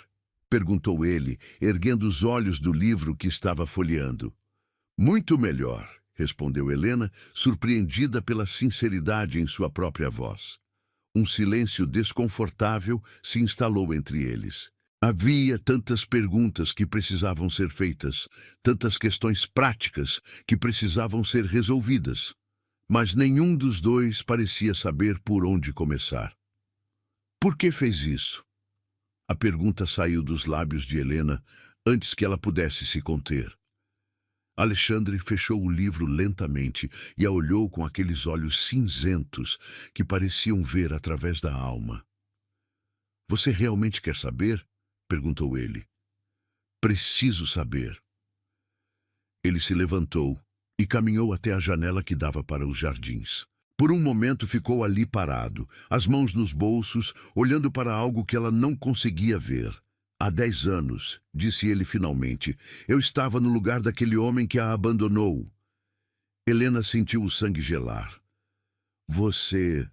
perguntou ele, erguendo os olhos do livro que estava folheando. "Muito melhor", respondeu Helena, surpreendida pela sinceridade em sua própria voz. Um silêncio desconfortável se instalou entre eles. Havia tantas perguntas que precisavam ser feitas, tantas questões práticas que precisavam ser resolvidas, mas nenhum dos dois parecia saber por onde começar. Por que fez isso? A pergunta saiu dos lábios de Helena antes que ela pudesse se conter. Alexandre fechou o livro lentamente e a olhou com aqueles olhos cinzentos que pareciam ver através da alma. Você realmente quer saber? Perguntou ele. Preciso saber. Ele se levantou e caminhou até a janela que dava para os jardins. Por um momento ficou ali parado, as mãos nos bolsos, olhando para algo que ela não conseguia ver. Há 10 anos, disse ele finalmente, eu estava no lugar daquele homem que a abandonou. Helena sentiu o sangue gelar. Você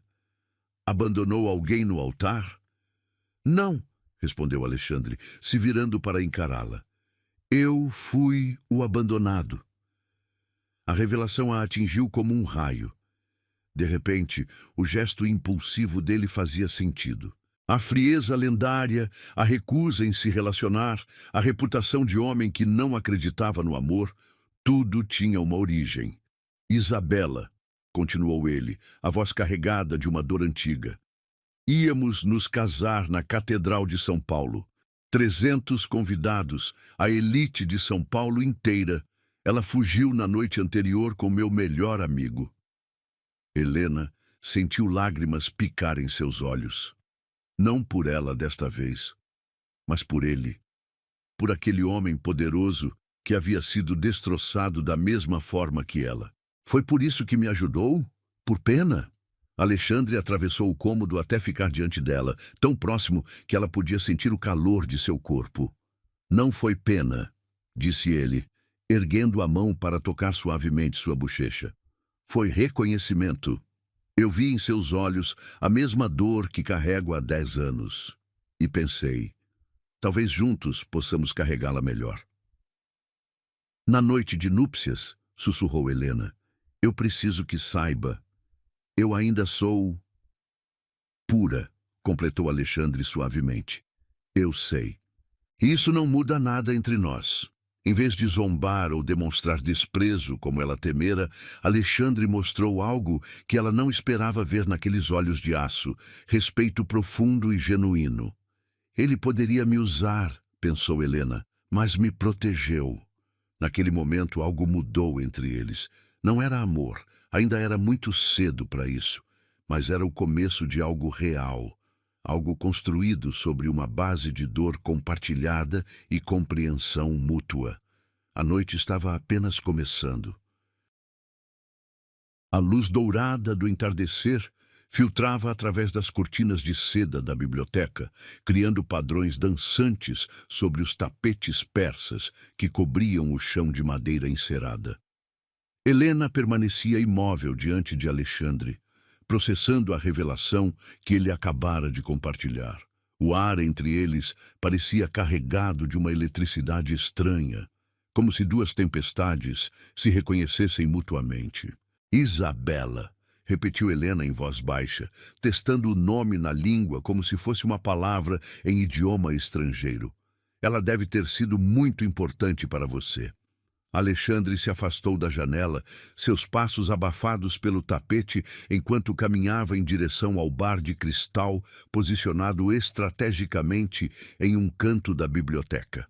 abandonou alguém no altar? Não, respondeu Alexandre, se virando para encará-la. Eu fui o abandonado. A revelação a atingiu como um raio. De repente, o gesto impulsivo dele fazia sentido. A frieza lendária, a recusa em se relacionar, a reputação de homem que não acreditava no amor, tudo tinha uma origem. Isabela, continuou ele, a voz carregada de uma dor antiga. Íamos nos casar na Catedral de São Paulo. 300 convidados, a elite de São Paulo inteira. Ela fugiu na noite anterior com meu melhor amigo. Helena sentiu lágrimas picar em seus olhos. Não por ela desta vez, mas por ele. Por aquele homem poderoso que havia sido destroçado da mesma forma que ela. Foi por isso que me ajudou? Por pena? Alexandre atravessou o cômodo até ficar diante dela, tão próximo que ela podia sentir o calor de seu corpo. Não foi pena, disse ele, erguendo a mão para tocar suavemente sua bochecha. Foi reconhecimento. Eu vi em seus olhos a mesma dor que carrego há 10 anos. E pensei, talvez juntos possamos carregá-la melhor. Na noite de núpcias, sussurrou Helena, eu preciso que saiba. Eu ainda sou pura, completou Alexandre suavemente. Eu sei. E isso não muda nada entre nós. Em vez de zombar ou demonstrar desprezo, como ela temera, Alexandre mostrou algo que ela não esperava ver naqueles olhos de aço, respeito profundo e genuíno. Ele poderia me usar, pensou Helena, mas me protegeu. Naquele momento algo mudou entre eles. Não era amor, ainda era muito cedo para isso, mas era o começo de algo real, algo construído sobre uma base de dor compartilhada e compreensão mútua. A noite estava apenas começando. A luz dourada do entardecer filtrava através das cortinas de seda da biblioteca, criando padrões dançantes sobre os tapetes persas que cobriam o chão de madeira encerada. Helena permanecia imóvel diante de Alexandre, processando a revelação que ele acabara de compartilhar. O ar entre eles parecia carregado de uma eletricidade estranha, como se duas tempestades se reconhecessem mutuamente. Isabela, repetiu Helena em voz baixa, testando o nome na língua como se fosse uma palavra em idioma estrangeiro. Ela deve ter sido muito importante para você. Alexandre se afastou da janela, seus passos abafados pelo tapete enquanto caminhava em direção ao bar de cristal posicionado estrategicamente em um canto da biblioteca.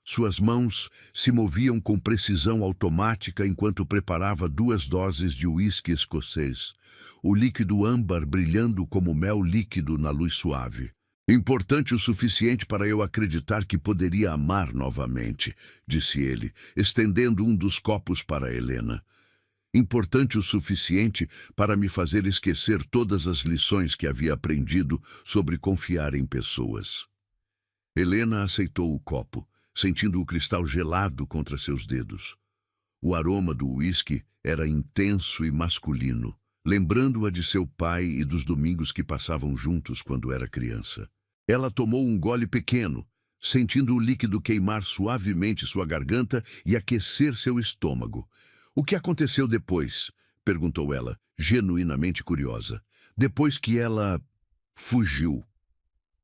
Suas mãos se moviam com precisão automática enquanto preparava 2 doses de uísque escocês, o líquido âmbar brilhando como mel líquido na luz suave. Importante o suficiente para eu acreditar que poderia amar novamente, disse ele, estendendo um dos copos para Helena. Importante o suficiente para me fazer esquecer todas as lições que havia aprendido sobre confiar em pessoas. Helena aceitou o copo, sentindo o cristal gelado contra seus dedos. O aroma do uísque era intenso e masculino, lembrando-a de seu pai e dos domingos que passavam juntos quando era criança. Ela tomou um gole pequeno, sentindo o líquido queimar suavemente sua garganta e aquecer seu estômago. O que aconteceu depois? Perguntou ela, genuinamente curiosa. Depois que ela fugiu.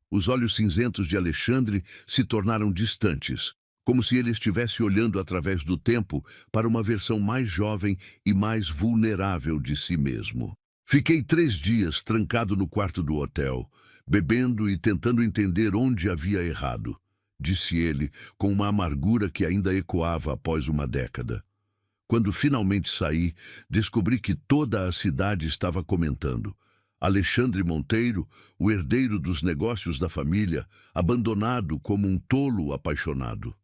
Os olhos cinzentos de Alexandre se tornaram distantes, como se ele estivesse olhando através do tempo para uma versão mais jovem e mais vulnerável de si mesmo. Fiquei 3 dias trancado no quarto do hotel, bebendo e tentando entender onde havia errado, disse ele, com uma amargura que ainda ecoava após uma década. Quando finalmente saí, descobri que toda a cidade estava comentando. Alexandre Monteiro, o herdeiro dos negócios da família, abandonado como um tolo apaixonado.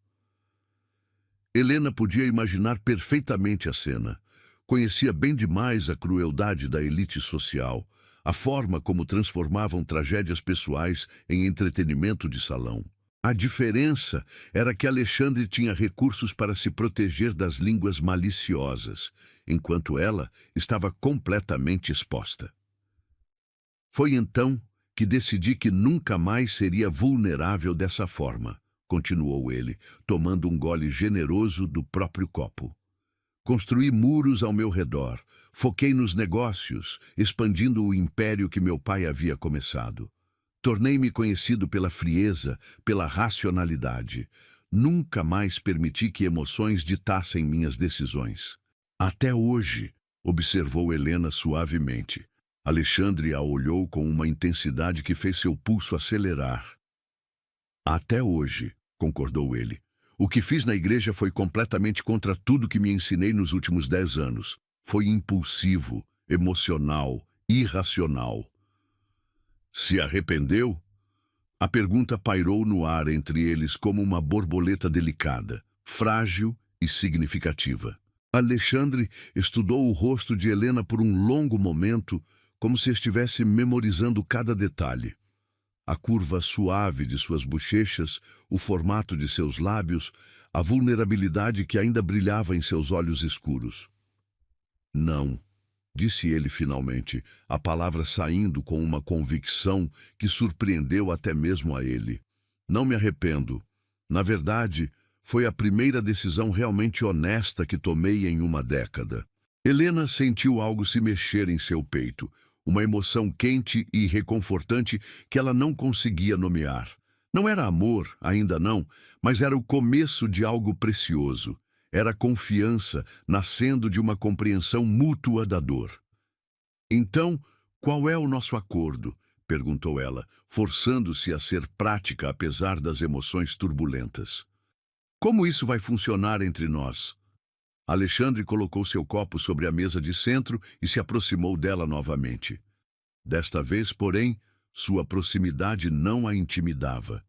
Helena podia imaginar perfeitamente a cena. Conhecia bem demais a crueldade da elite social, a forma como transformavam tragédias pessoais em entretenimento de salão. A diferença era que Alexandre tinha recursos para se proteger das línguas maliciosas, enquanto ela estava completamente exposta. Foi então que decidi que nunca mais seria vulnerável dessa forma, continuou ele, tomando um gole generoso do próprio copo. Construí muros ao meu redor, foquei nos negócios, expandindo o império que meu pai havia começado. Tornei-me conhecido pela frieza, pela racionalidade. Nunca mais permiti que emoções ditassem minhas decisões. Até hoje, observou Helena suavemente. Alexandre a olhou com uma intensidade que fez seu pulso acelerar. Até hoje, concordou ele. O que fiz na igreja foi completamente contra tudo que me ensinei nos últimos 10 anos. Foi impulsivo, emocional, irracional. Se arrependeu? A pergunta pairou no ar entre eles como uma borboleta delicada, frágil e significativa. Alexandre estudou o rosto de Helena por um longo momento, como se estivesse memorizando cada detalhe. A curva suave de suas bochechas, o formato de seus lábios, a vulnerabilidade que ainda brilhava em seus olhos escuros. Não, disse ele finalmente, a palavra saindo com uma convicção que surpreendeu até mesmo a ele. Não me arrependo. Na verdade, foi a primeira decisão realmente honesta que tomei em uma década. Helena sentiu algo se mexer em seu peito, uma emoção quente e reconfortante que ela não conseguia nomear. Não era amor, ainda não, mas era o começo de algo precioso. Era confiança nascendo de uma compreensão mútua da dor. Então, qual é o nosso acordo? Perguntou ela, forçando-se a ser prática apesar das emoções turbulentas. Como isso vai funcionar entre nós? Alexandre colocou seu copo sobre a mesa de centro e se aproximou dela novamente. Desta vez, porém, sua proximidade não a intimidava.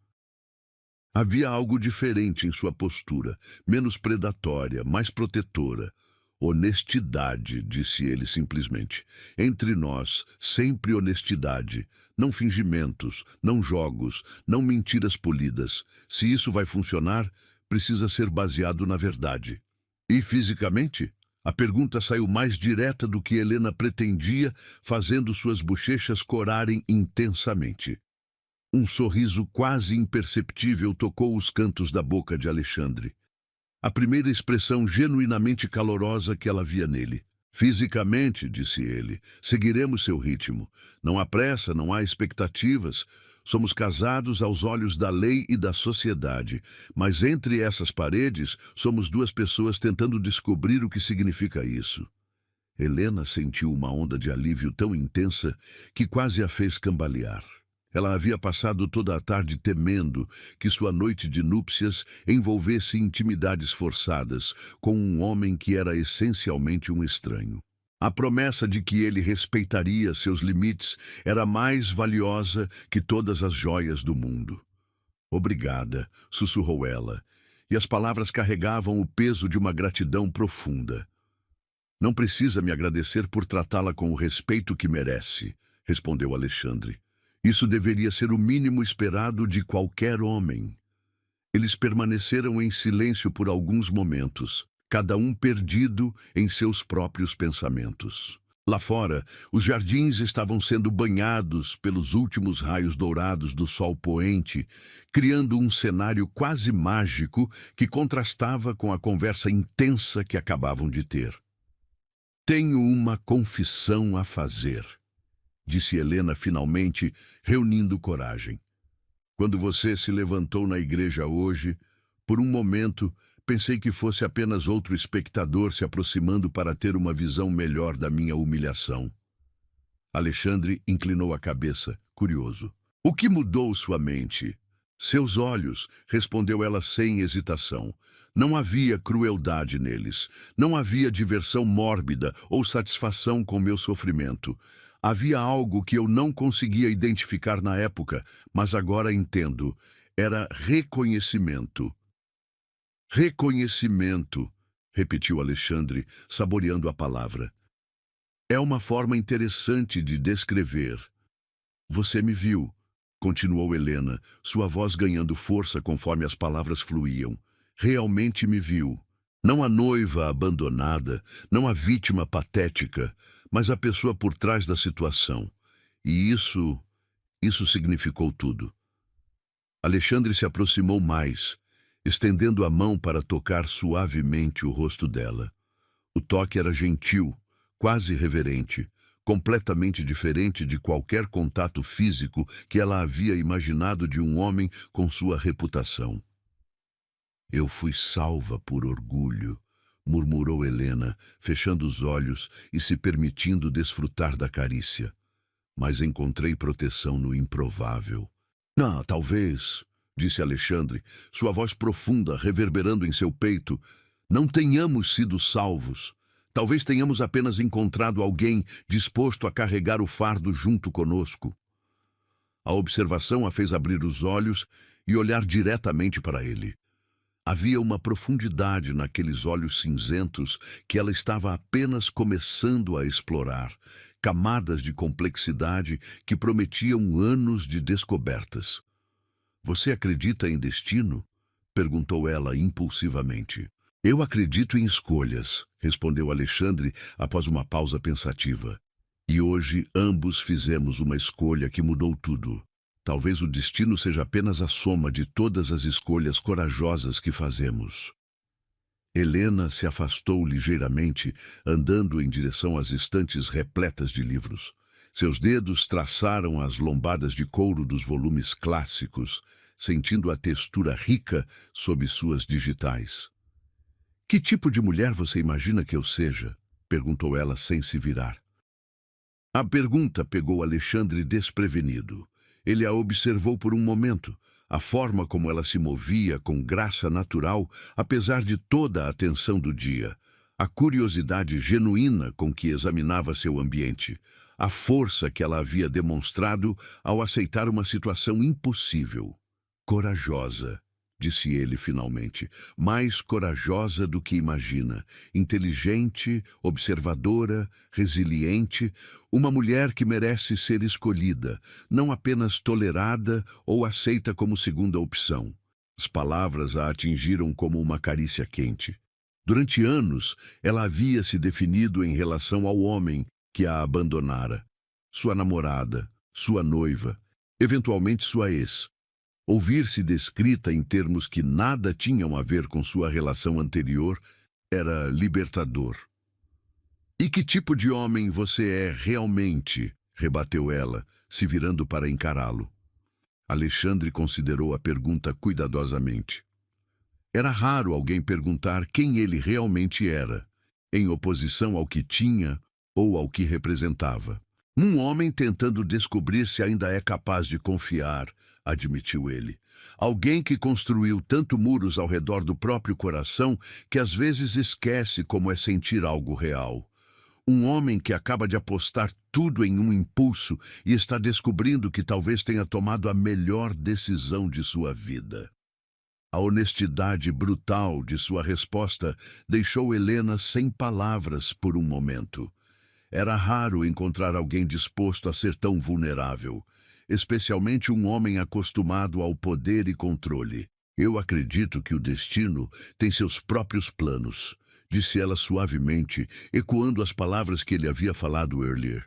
Havia algo diferente em sua postura, menos predatória, mais protetora. Honestidade, disse ele simplesmente. Entre nós, sempre honestidade. Não fingimentos, não jogos, não mentiras polidas. Se isso vai funcionar, precisa ser baseado na verdade. E fisicamente? A pergunta saiu mais direta do que Helena pretendia, fazendo suas bochechas corarem intensamente. Um sorriso quase imperceptível tocou os cantos da boca de Alexandre. A primeira expressão genuinamente calorosa que ela via nele. Fisicamente, disse ele, seguiremos seu ritmo. Não há pressa, não há expectativas. Somos casados aos olhos da lei e da sociedade, mas entre essas paredes somos duas pessoas tentando descobrir o que significa isso. Helena sentiu uma onda de alívio tão intensa que quase a fez cambalear. Ela havia passado toda a tarde temendo que sua noite de núpcias envolvesse intimidades forçadas com um homem que era essencialmente um estranho. A promessa de que ele respeitaria seus limites era mais valiosa que todas as joias do mundo. Obrigada, sussurrou ela, e as palavras carregavam o peso de uma gratidão profunda. Não precisa me agradecer por tratá-la com o respeito que merece, respondeu Alexandre. Isso deveria ser o mínimo esperado de qualquer homem. Eles permaneceram em silêncio por alguns momentos, cada um perdido em seus próprios pensamentos. Lá fora, os jardins estavam sendo banhados pelos últimos raios dourados do sol poente, criando um cenário quase mágico que contrastava com a conversa intensa que acabavam de ter. Tenho uma confissão a fazer, disse Helena finalmente, reunindo coragem. Quando você se levantou na igreja hoje, por um momento, pensei que fosse apenas outro espectador se aproximando para ter uma visão melhor da minha humilhação. Alexandre inclinou a cabeça, curioso. O que mudou sua mente? Seus olhos, respondeu ela sem hesitação. Não havia crueldade neles. Não havia diversão mórbida ou satisfação com meu sofrimento. Havia algo que eu não conseguia identificar na época, mas agora entendo. Era reconhecimento. Reconhecimento, repetiu Alexandre, saboreando a palavra. É uma forma interessante de descrever. Você me viu, continuou Helena, sua voz ganhando força conforme as palavras fluíam. Realmente me viu. Não a noiva abandonada, não a vítima patética, mas a pessoa por trás da situação. E isso significou tudo. Alexandre se aproximou mais, estendendo a mão para tocar suavemente o rosto dela. O toque era gentil, quase reverente, completamente diferente de qualquer contato físico que ela havia imaginado de um homem com sua reputação. Eu fui salva por orgulho, murmurou Helena, fechando os olhos e se permitindo desfrutar da carícia. Mas encontrei proteção no improvável. Não, talvez, disse Alexandre, sua voz profunda reverberando em seu peito, não tenhamos sido salvos. Talvez tenhamos apenas encontrado alguém disposto a carregar o fardo junto conosco. A observação a fez abrir os olhos e olhar diretamente para ele. Havia uma profundidade naqueles olhos cinzentos que ela estava apenas começando a explorar, camadas de complexidade que prometiam anos de descobertas. Você acredita em destino? Perguntou ela impulsivamente. Eu acredito em escolhas, respondeu Alexandre após uma pausa pensativa. E hoje ambos fizemos uma escolha que mudou tudo. Talvez o destino seja apenas a soma de todas as escolhas corajosas que fazemos. Helena se afastou ligeiramente, andando em direção às estantes repletas de livros. Seus dedos traçaram as lombadas de couro dos volumes clássicos, sentindo a textura rica sob suas digitais. Que tipo de mulher você imagina que eu seja? Perguntou ela sem se virar. A pergunta pegou Alexandre desprevenido. Ele a observou por um momento, a forma como ela se movia com graça natural, apesar de toda a atenção do dia, a curiosidade genuína com que examinava seu ambiente, a força que ela havia demonstrado ao aceitar uma situação impossível. Corajosa, disse ele finalmente, mais corajosa do que imagina, inteligente, observadora, resiliente, uma mulher que merece ser escolhida, não apenas tolerada ou aceita como segunda opção. As palavras a atingiram como uma carícia quente. Durante anos, ela havia se definido em relação ao homem que a abandonara, sua namorada, sua noiva, eventualmente sua ex. Ouvir-se descrita em termos que nada tinham a ver com sua relação anterior era libertador. E que tipo de homem você é realmente? Rebateu ela, se virando para encará-lo. Alexandre considerou a pergunta cuidadosamente. Era raro alguém perguntar quem ele realmente era, em oposição ao que tinha ou ao que representava. Um homem tentando descobrir se ainda é capaz de confiar, admitiu ele. Alguém que construiu tanto muros ao redor do próprio coração que às vezes esquece como é sentir algo real. Um homem que acaba de apostar tudo em um impulso e está descobrindo que talvez tenha tomado a melhor decisão de sua vida. A honestidade brutal de sua resposta deixou Helena sem palavras por um momento. Era raro encontrar alguém disposto a ser tão vulnerável, especialmente um homem acostumado ao poder e controle. Eu acredito que o destino tem seus próprios planos, disse ela suavemente, ecoando as palavras que ele havia falado earlier.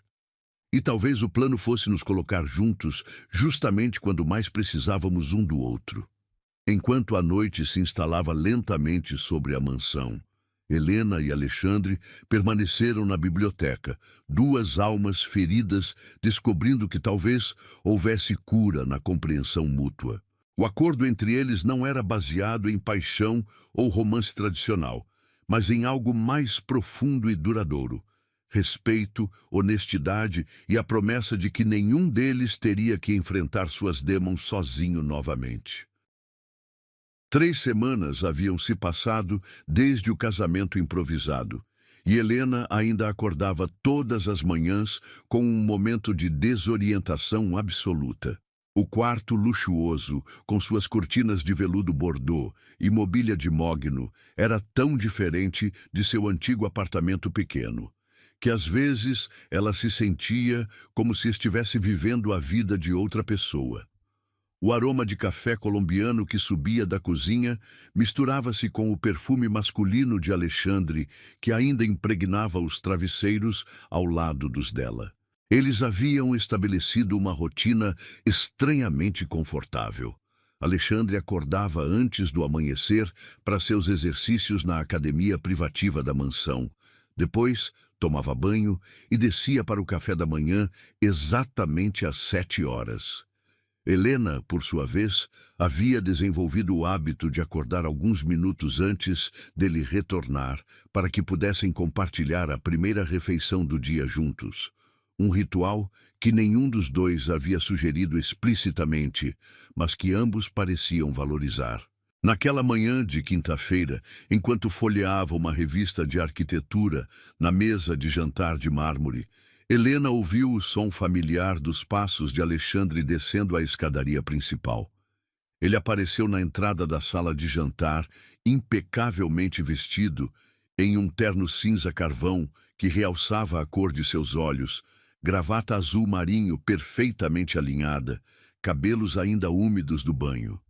E talvez o plano fosse nos colocar juntos justamente quando mais precisávamos um do outro. Enquanto a noite se instalava lentamente sobre a mansão, Helena e Alexandre permaneceram na biblioteca, duas almas feridas, descobrindo que talvez houvesse cura na compreensão mútua. O acordo entre eles não era baseado em paixão ou romance tradicional, mas em algo mais profundo e duradouro: respeito, honestidade e a promessa de que nenhum deles teria que enfrentar suas demons sozinho novamente. 3 semanas haviam se passado desde o casamento improvisado, e Helena ainda acordava todas as manhãs com um momento de desorientação absoluta. O quarto luxuoso, com suas cortinas de veludo bordô e mobília de mogno, era tão diferente de seu antigo apartamento pequeno, que às vezes ela se sentia como se estivesse vivendo a vida de outra pessoa. O aroma de café colombiano que subia da cozinha misturava-se com o perfume masculino de Alexandre, que ainda impregnava os travesseiros ao lado dos dela. Eles haviam estabelecido uma rotina estranhamente confortável. Alexandre acordava antes do amanhecer para seus exercícios na academia privativa da mansão. Depois, tomava banho e descia para o café da manhã exatamente às 7 horas. Helena, por sua vez, havia desenvolvido o hábito de acordar alguns minutos antes dele retornar, para que pudessem compartilhar a primeira refeição do dia juntos. Um ritual que nenhum dos dois havia sugerido explicitamente, mas que ambos pareciam valorizar. Naquela manhã de quinta-feira, enquanto folheava uma revista de arquitetura na mesa de jantar de mármore, Helena ouviu o som familiar dos passos de Alexandre descendo a escadaria principal. Ele apareceu na entrada da sala de jantar, impecavelmente vestido, em um terno cinza carvão que realçava a cor de seus olhos, gravata azul marinho perfeitamente alinhada, cabelos ainda úmidos do banho.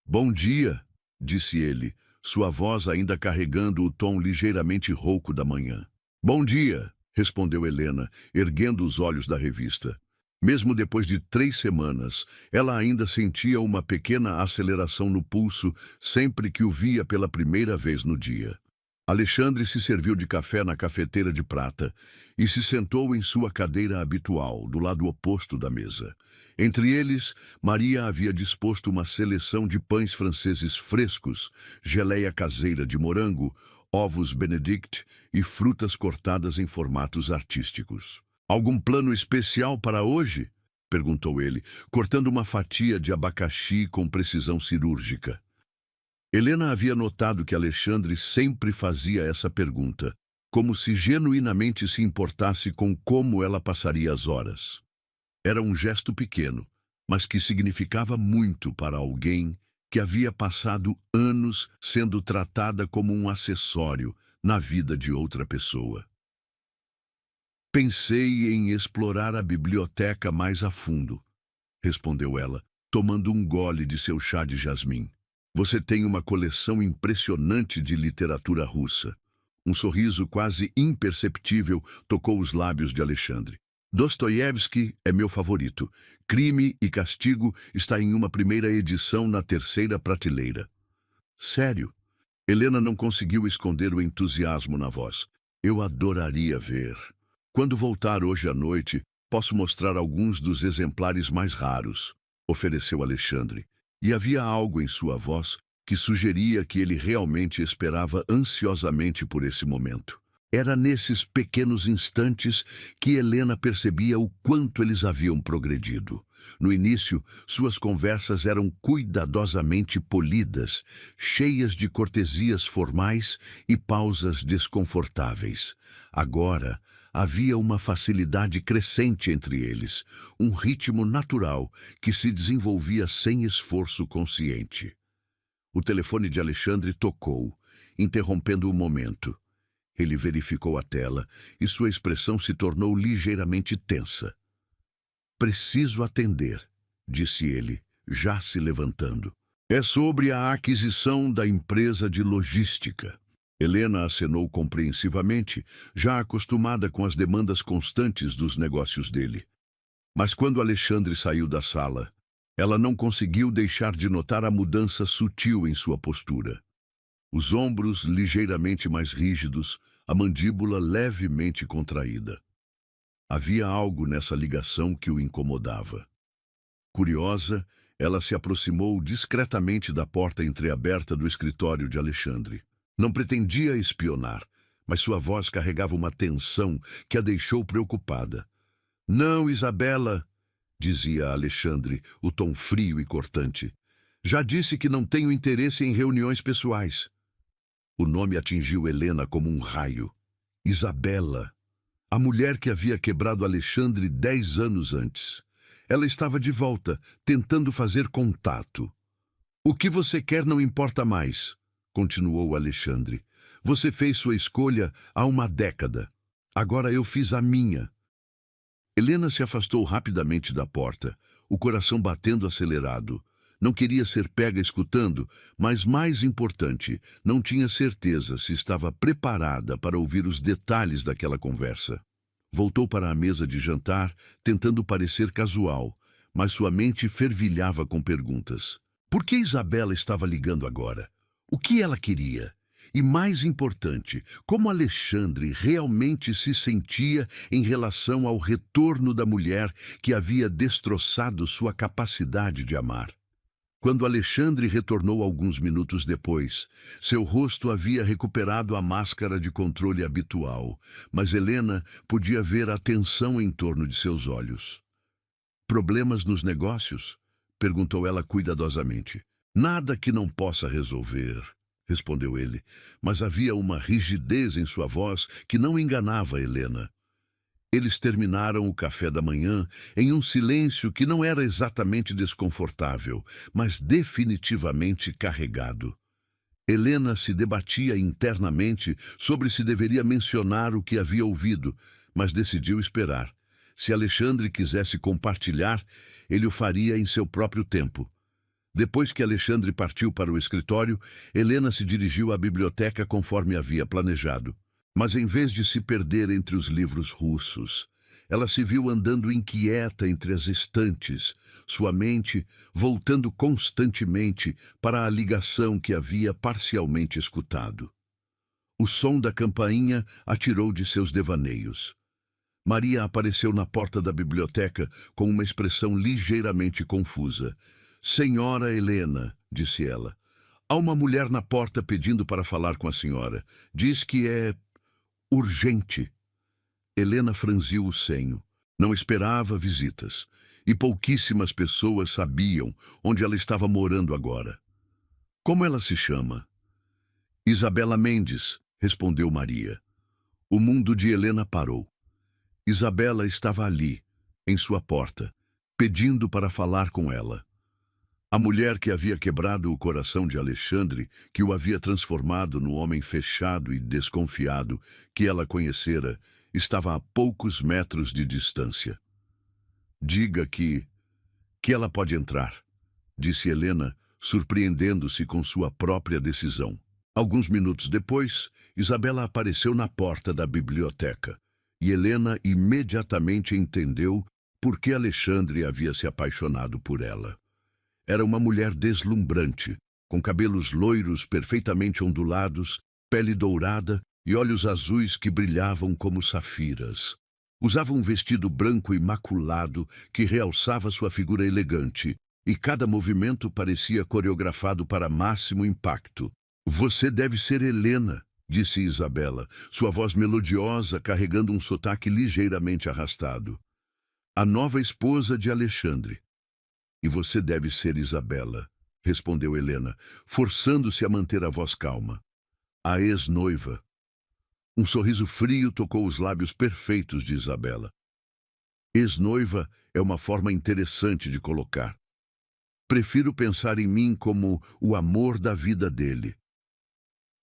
"Bom dia", disse ele, sua voz ainda carregando o tom ligeiramente rouco da manhã. "Bom dia", respondeu Helena, erguendo os olhos da revista. Mesmo depois de 3 semanas, ela ainda sentia uma pequena aceleração no pulso sempre que o via pela primeira vez no dia. Alexandre se serviu de café na cafeteira de prata e se sentou em sua cadeira habitual, do lado oposto da mesa. Entre eles, Maria havia disposto uma seleção de pães franceses frescos, geleia caseira de morango, ovos Benedict e frutas cortadas em formatos artísticos. "Algum plano especial para hoje?", perguntou ele, cortando uma fatia de abacaxi com precisão cirúrgica. Helena havia notado que Alexandre sempre fazia essa pergunta, como se genuinamente se importasse com como ela passaria as horas. Era um gesto pequeno, mas que significava muito para alguém que havia passado anos sendo tratada como um acessório na vida de outra pessoa. "Pensei em explorar a biblioteca mais a fundo", respondeu ela, tomando um gole de seu chá de jasmim. "Você tem uma coleção impressionante de literatura russa." Um sorriso quase imperceptível tocou os lábios de Alexandre. "Dostoiévski é meu favorito. Crime e Castigo está em uma primeira edição na 3ª prateleira." "Sério?" Helena não conseguiu esconder o entusiasmo na voz. "Eu adoraria ver. Quando voltar hoje à noite, posso mostrar alguns dos exemplares mais raros", ofereceu Alexandre. E havia algo em sua voz que sugeria que ele realmente esperava ansiosamente por esse momento. Era nesses pequenos instantes que Helena percebia o quanto eles haviam progredido. No início, suas conversas eram cuidadosamente polidas, cheias de cortesias formais e pausas desconfortáveis. Agora, havia uma facilidade crescente entre eles, um ritmo natural que se desenvolvia sem esforço consciente. O telefone de Alexandre tocou, interrompendo o momento. Ele verificou a tela e sua expressão se tornou ligeiramente tensa. "Preciso atender", disse ele, já se levantando. "É sobre a aquisição da empresa de logística." Helena acenou compreensivamente, já acostumada com as demandas constantes dos negócios dele. Mas quando Alexandre saiu da sala, ela não conseguiu deixar de notar a mudança sutil em sua postura. os ombros ligeiramente mais rígidos, a mandíbula levemente contraída. Havia algo nessa ligação que o incomodava. Curiosa, ela se aproximou discretamente da porta entreaberta do escritório de Alexandre. Não pretendia espionar, mas sua voz carregava uma tensão que a deixou preocupada. "Não, Isabela", dizia Alexandre, o tom frio e cortante. "Já disse que não tenho interesse em reuniões pessoais." O nome atingiu Helena como um raio. Isabela, a mulher que havia quebrado Alexandre 10 anos antes. Ela estava de volta, tentando fazer contato. "O que você quer não importa mais", continuou Alexandre. "Você fez sua escolha há uma década. Agora eu fiz a minha." Helena se afastou rapidamente da porta, o coração batendo acelerado. Não queria ser pega escutando, mas mais importante, não tinha certeza se estava preparada para ouvir os detalhes daquela conversa. Voltou para a mesa de jantar, tentando parecer casual, mas sua mente fervilhava com perguntas. Por que Isabela estava ligando agora? O que ela queria? E mais importante, como Alexandre realmente se sentia em relação ao retorno da mulher que havia destroçado sua capacidade de amar. Quando Alexandre retornou alguns minutos depois, seu rosto havia recuperado a máscara de controle habitual, mas Helena podia ver a tensão em torno de seus olhos. "Problemas nos negócios?" perguntou ela cuidadosamente. "Nada que não possa resolver", respondeu ele, mas havia uma rigidez em sua voz que não enganava Helena. Eles terminaram o café da manhã em um silêncio que não era exatamente desconfortável, mas definitivamente carregado. Helena se debatia internamente sobre se deveria mencionar o que havia ouvido, mas decidiu esperar. Se Alexandre quisesse compartilhar, ele o faria em seu próprio tempo. Depois que Alexandre partiu para o escritório, Helena se dirigiu à biblioteca conforme havia planejado. Mas em vez de se perder entre os livros russos, ela se viu andando inquieta entre as estantes, sua mente voltando constantemente para a ligação que havia parcialmente escutado. O som da campainha a tirou de seus devaneios. Maria apareceu na porta da biblioteca com uma expressão ligeiramente confusa. "Senhora Helena", disse ela, "há uma mulher na porta pedindo para falar com a senhora. Diz que é urgente." Helena franziu o senho. Não esperava visitas, e pouquíssimas pessoas sabiam onde ela estava morando agora. "Como ela se chama?" "Isabela Mendes", respondeu Maria. O mundo de Helena parou. Isabela estava ali, em sua porta, pedindo para falar com ela. A mulher que havia quebrado o coração de Alexandre, que o havia transformado no homem fechado e desconfiado que ela conhecera, estava a poucos metros de distância. "Diga que ela pode entrar", disse Helena, surpreendendo-se com sua própria decisão. Alguns minutos depois, Isabela apareceu na porta da biblioteca, e Helena imediatamente entendeu por que Alexandre havia se apaixonado por ela. Era uma mulher deslumbrante, com cabelos loiros perfeitamente ondulados, pele dourada e olhos azuis que brilhavam como safiras. Usava um vestido branco imaculado que realçava sua figura elegante, e cada movimento parecia coreografado para máximo impacto. "Você deve ser Helena", disse Isabela, sua voz melodiosa carregando um sotaque ligeiramente arrastado. "A nova esposa de Alexandre." "E você deve ser Isabela", respondeu Helena, forçando-se a manter a voz calma. "A ex-noiva." Um sorriso frio tocou os lábios perfeitos de Isabela. "Ex-noiva é uma forma interessante de colocar. Prefiro pensar em mim como o amor da vida dele."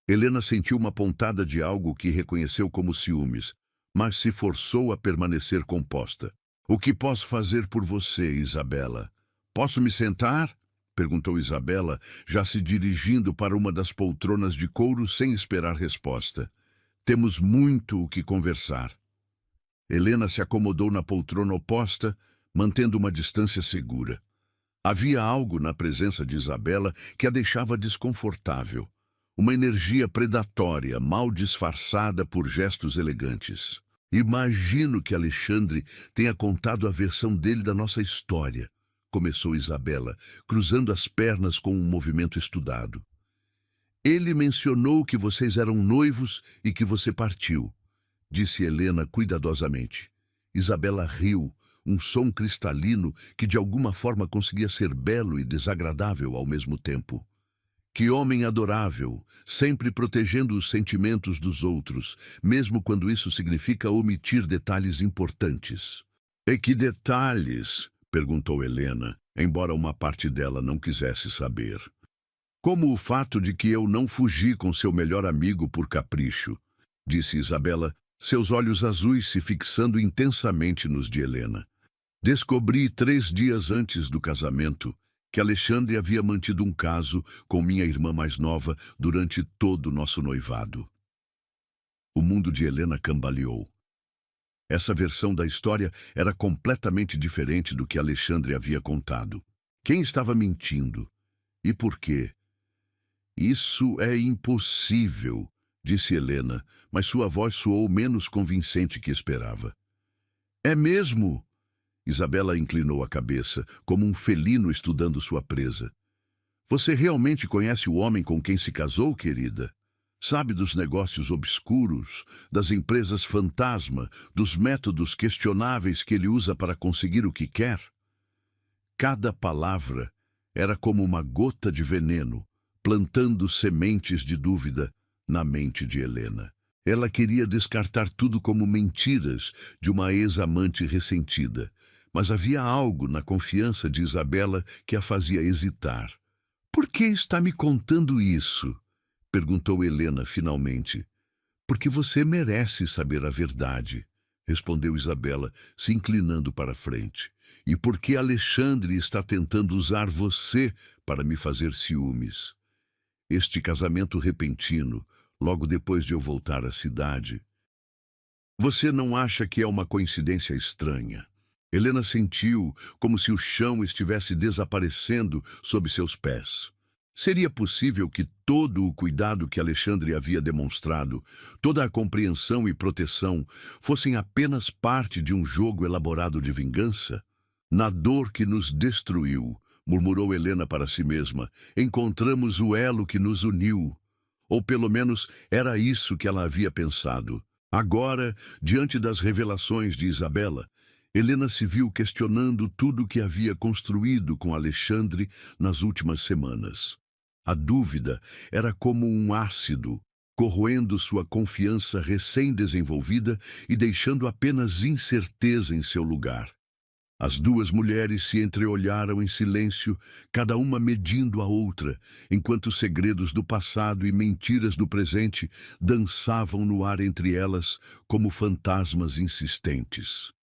Helena sentiu uma pontada de algo que reconheceu como ciúmes, mas se forçou a permanecer composta. "O que posso fazer por você, Isabela?" "Posso me sentar?" perguntou Isabela, já se dirigindo para uma das poltronas de couro sem esperar resposta. "Temos muito o que conversar." Helena se acomodou na poltrona oposta, mantendo uma distância segura. Havia algo na presença de Isabela que a deixava desconfortável. uma energia predatória, mal disfarçada por gestos elegantes. Imagino que Alexandre tenha contado a versão dele da nossa história, começou Isabela, cruzando as pernas com um movimento estudado. Ele mencionou que vocês eram noivos e que você partiu, disse Helena cuidadosamente. Isabela riu, um som cristalino que de alguma forma conseguia ser belo e desagradável ao mesmo tempo. Que homem adorável, sempre protegendo os sentimentos dos outros, mesmo quando isso significa omitir detalhes importantes. E que detalhes? Perguntou Helena, embora uma parte dela não quisesse saber. Como o fato de que eu não fugi com seu melhor amigo por capricho, disse Isabela, seus olhos azuis se fixando intensamente nos de Helena. Descobri 3 dias antes do casamento que Alexandre havia mantido um caso com minha irmã mais nova durante todo o nosso noivado. O mundo de Helena cambaleou. Essa versão da história era completamente diferente do que Alexandre havia contado. Quem estava mentindo? E por quê? Isso é impossível, disse Helena, mas sua voz soou menos convincente que esperava. É mesmo? Isabela inclinou a cabeça, como um felino estudando sua presa. Você realmente conhece o homem com quem se casou, querida? Sabe dos negócios obscuros, das empresas fantasma, dos métodos questionáveis que ele usa para conseguir o que quer? Cada palavra era como uma gota de veneno, plantando sementes de dúvida na mente de Helena. Ela queria descartar tudo como mentiras de uma ex-amante ressentida. Mas havia algo na confiança de Isabela que a fazia hesitar. Por que está me contando isso? Perguntou Helena finalmente. Porque você merece saber a verdade, respondeu Isabela, se inclinando para a frente. E porque Alexandre está tentando usar você para me fazer ciúmes. Este casamento repentino, logo depois de eu voltar à cidade. Você não acha que é uma coincidência estranha? Helena sentiu como se o chão estivesse desaparecendo sob seus pés. Seria possível que todo o cuidado que Alexandre havia demonstrado, toda a compreensão e proteção, fossem apenas parte de um jogo elaborado de vingança? Na dor que nos destruiu, murmurou Helena para si mesma, encontramos o elo que nos uniu. Ou pelo menos era isso que ela havia pensado. Agora, diante das revelações de Isabela, Helena se viu questionando tudo o que havia construído com Alexandre nas últimas semanas. A dúvida era como um ácido, corroendo sua confiança recém-desenvolvida e deixando apenas incerteza em seu lugar. As duas mulheres se entreolharam em silêncio, cada uma medindo a outra, enquanto segredos do passado e mentiras do presente dançavam no ar entre elas como fantasmas insistentes.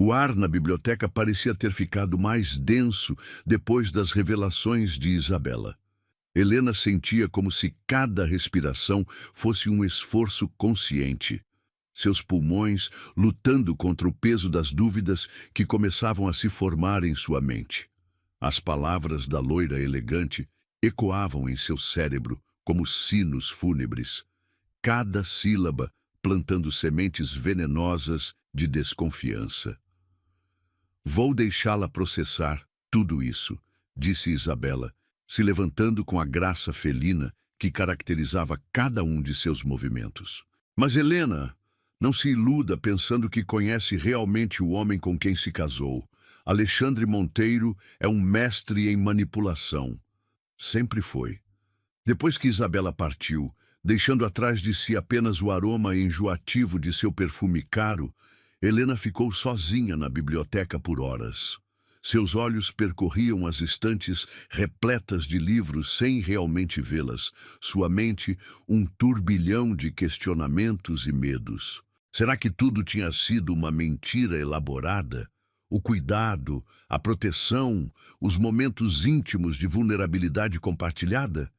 O ar na biblioteca parecia ter ficado mais denso depois das revelações de Isabela. Helena sentia como se cada respiração fosse um esforço consciente. Seus pulmões lutando contra o peso das dúvidas que começavam a se formar em sua mente. As palavras da loira elegante ecoavam em seu cérebro como sinos fúnebres, cada sílaba plantando sementes venenosas de desconfiança. Vou deixá-la processar tudo isso, disse Isabela, se levantando com a graça felina que caracterizava cada um de seus movimentos. Mas Helena, não se iluda pensando que conhece realmente o homem com quem se casou. Alexandre Monteiro é um mestre em manipulação. Sempre foi. Depois que Isabela partiu, deixando atrás de si apenas o aroma enjoativo de seu perfume caro, Helena ficou sozinha na biblioteca por horas. Seus olhos percorriam as estantes repletas de livros sem realmente vê-las, sua mente um turbilhão de questionamentos e medos. Será que tudo tinha sido uma mentira elaborada? O cuidado, a proteção, os momentos íntimos de vulnerabilidade compartilhada?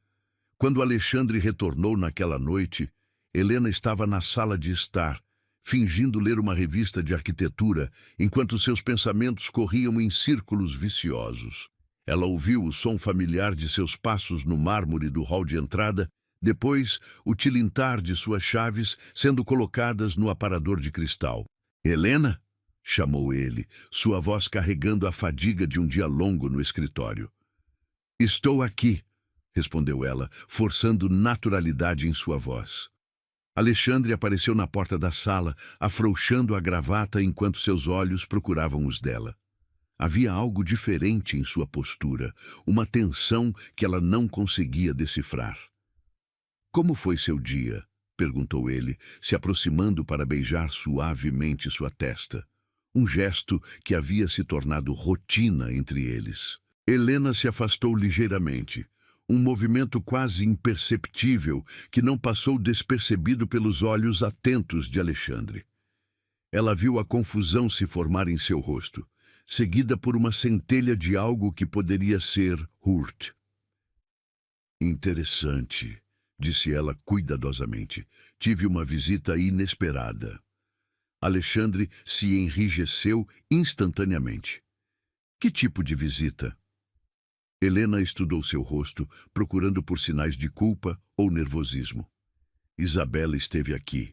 Quando Alexandre retornou naquela noite, Helena estava na sala de estar, fingindo ler uma revista de arquitetura, enquanto seus pensamentos corriam em círculos viciosos. Ela ouviu o som familiar de seus passos no mármore do hall de entrada, depois o tilintar de suas chaves sendo colocadas no aparador de cristal. "Helena?" chamou ele, sua voz carregando a fadiga de um dia longo no escritório. "Estou aqui", respondeu ela, forçando naturalidade em sua voz. Alexandre apareceu na porta da sala, afrouxando a gravata enquanto seus olhos procuravam os dela. Havia algo diferente em sua postura, uma tensão que ela não conseguia decifrar. "Como foi seu dia?" perguntou ele, se aproximando para beijar suavemente sua testa. Um gesto que havia se tornado rotina entre eles. Helena se afastou ligeiramente. Um movimento quase imperceptível que não passou despercebido pelos olhos atentos de Alexandre. Ela viu a confusão se formar em seu rosto, seguida por uma centelha de algo que poderia ser Hurt. "Interessante", disse ela cuidadosamente. "Tive uma visita inesperada." Alexandre se enrijeceu instantaneamente. "Que tipo de visita?" Helena estudou seu rosto, procurando por sinais de culpa ou nervosismo. "Isabela esteve aqui."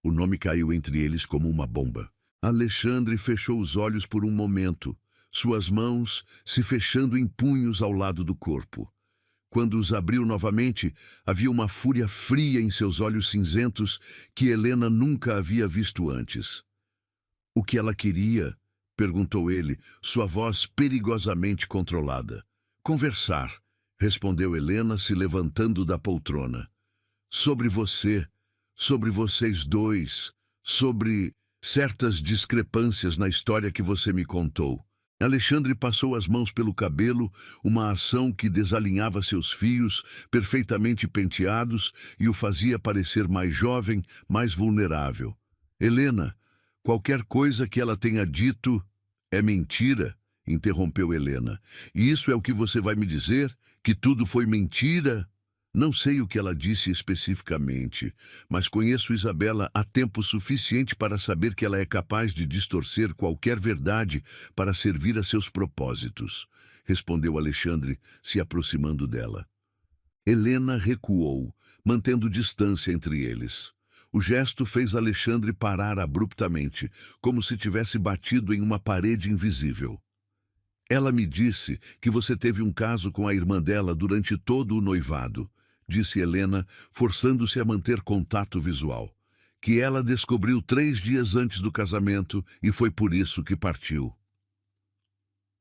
O nome caiu entre eles como uma bomba. Alexandre fechou os olhos por um momento, suas mãos se fechando em punhos ao lado do corpo. Quando os abriu novamente, havia uma fúria fria em seus olhos cinzentos que Helena nunca havia visto antes. "O que ela queria?" perguntou ele, sua voz perigosamente controlada. "Conversar", respondeu Helena, se levantando da poltrona. "Sobre você, sobre vocês dois, sobre certas discrepâncias na história que você me contou." Alexandre passou as mãos pelo cabelo, uma ação que desalinhava seus fios, perfeitamente penteados, e o fazia parecer mais jovem, mais vulnerável. "Helena, qualquer coisa que ela tenha dito é mentira", interrompeu Helena. "E isso é o que você vai me dizer? Que tudo foi mentira?" "Não sei o que ela disse especificamente, mas conheço Isabela há tempo suficiente para saber que ela é capaz de distorcer qualquer verdade para servir a seus propósitos", respondeu Alexandre, se aproximando dela. Helena recuou, mantendo distância entre eles. O gesto fez Alexandre parar abruptamente, como se tivesse batido em uma parede invisível. "Ela me disse que você teve um caso com a irmã dela durante todo o noivado", disse Helena, forçando-se a manter contato visual. "Que ela descobriu 3 dias antes do casamento e foi por isso que partiu."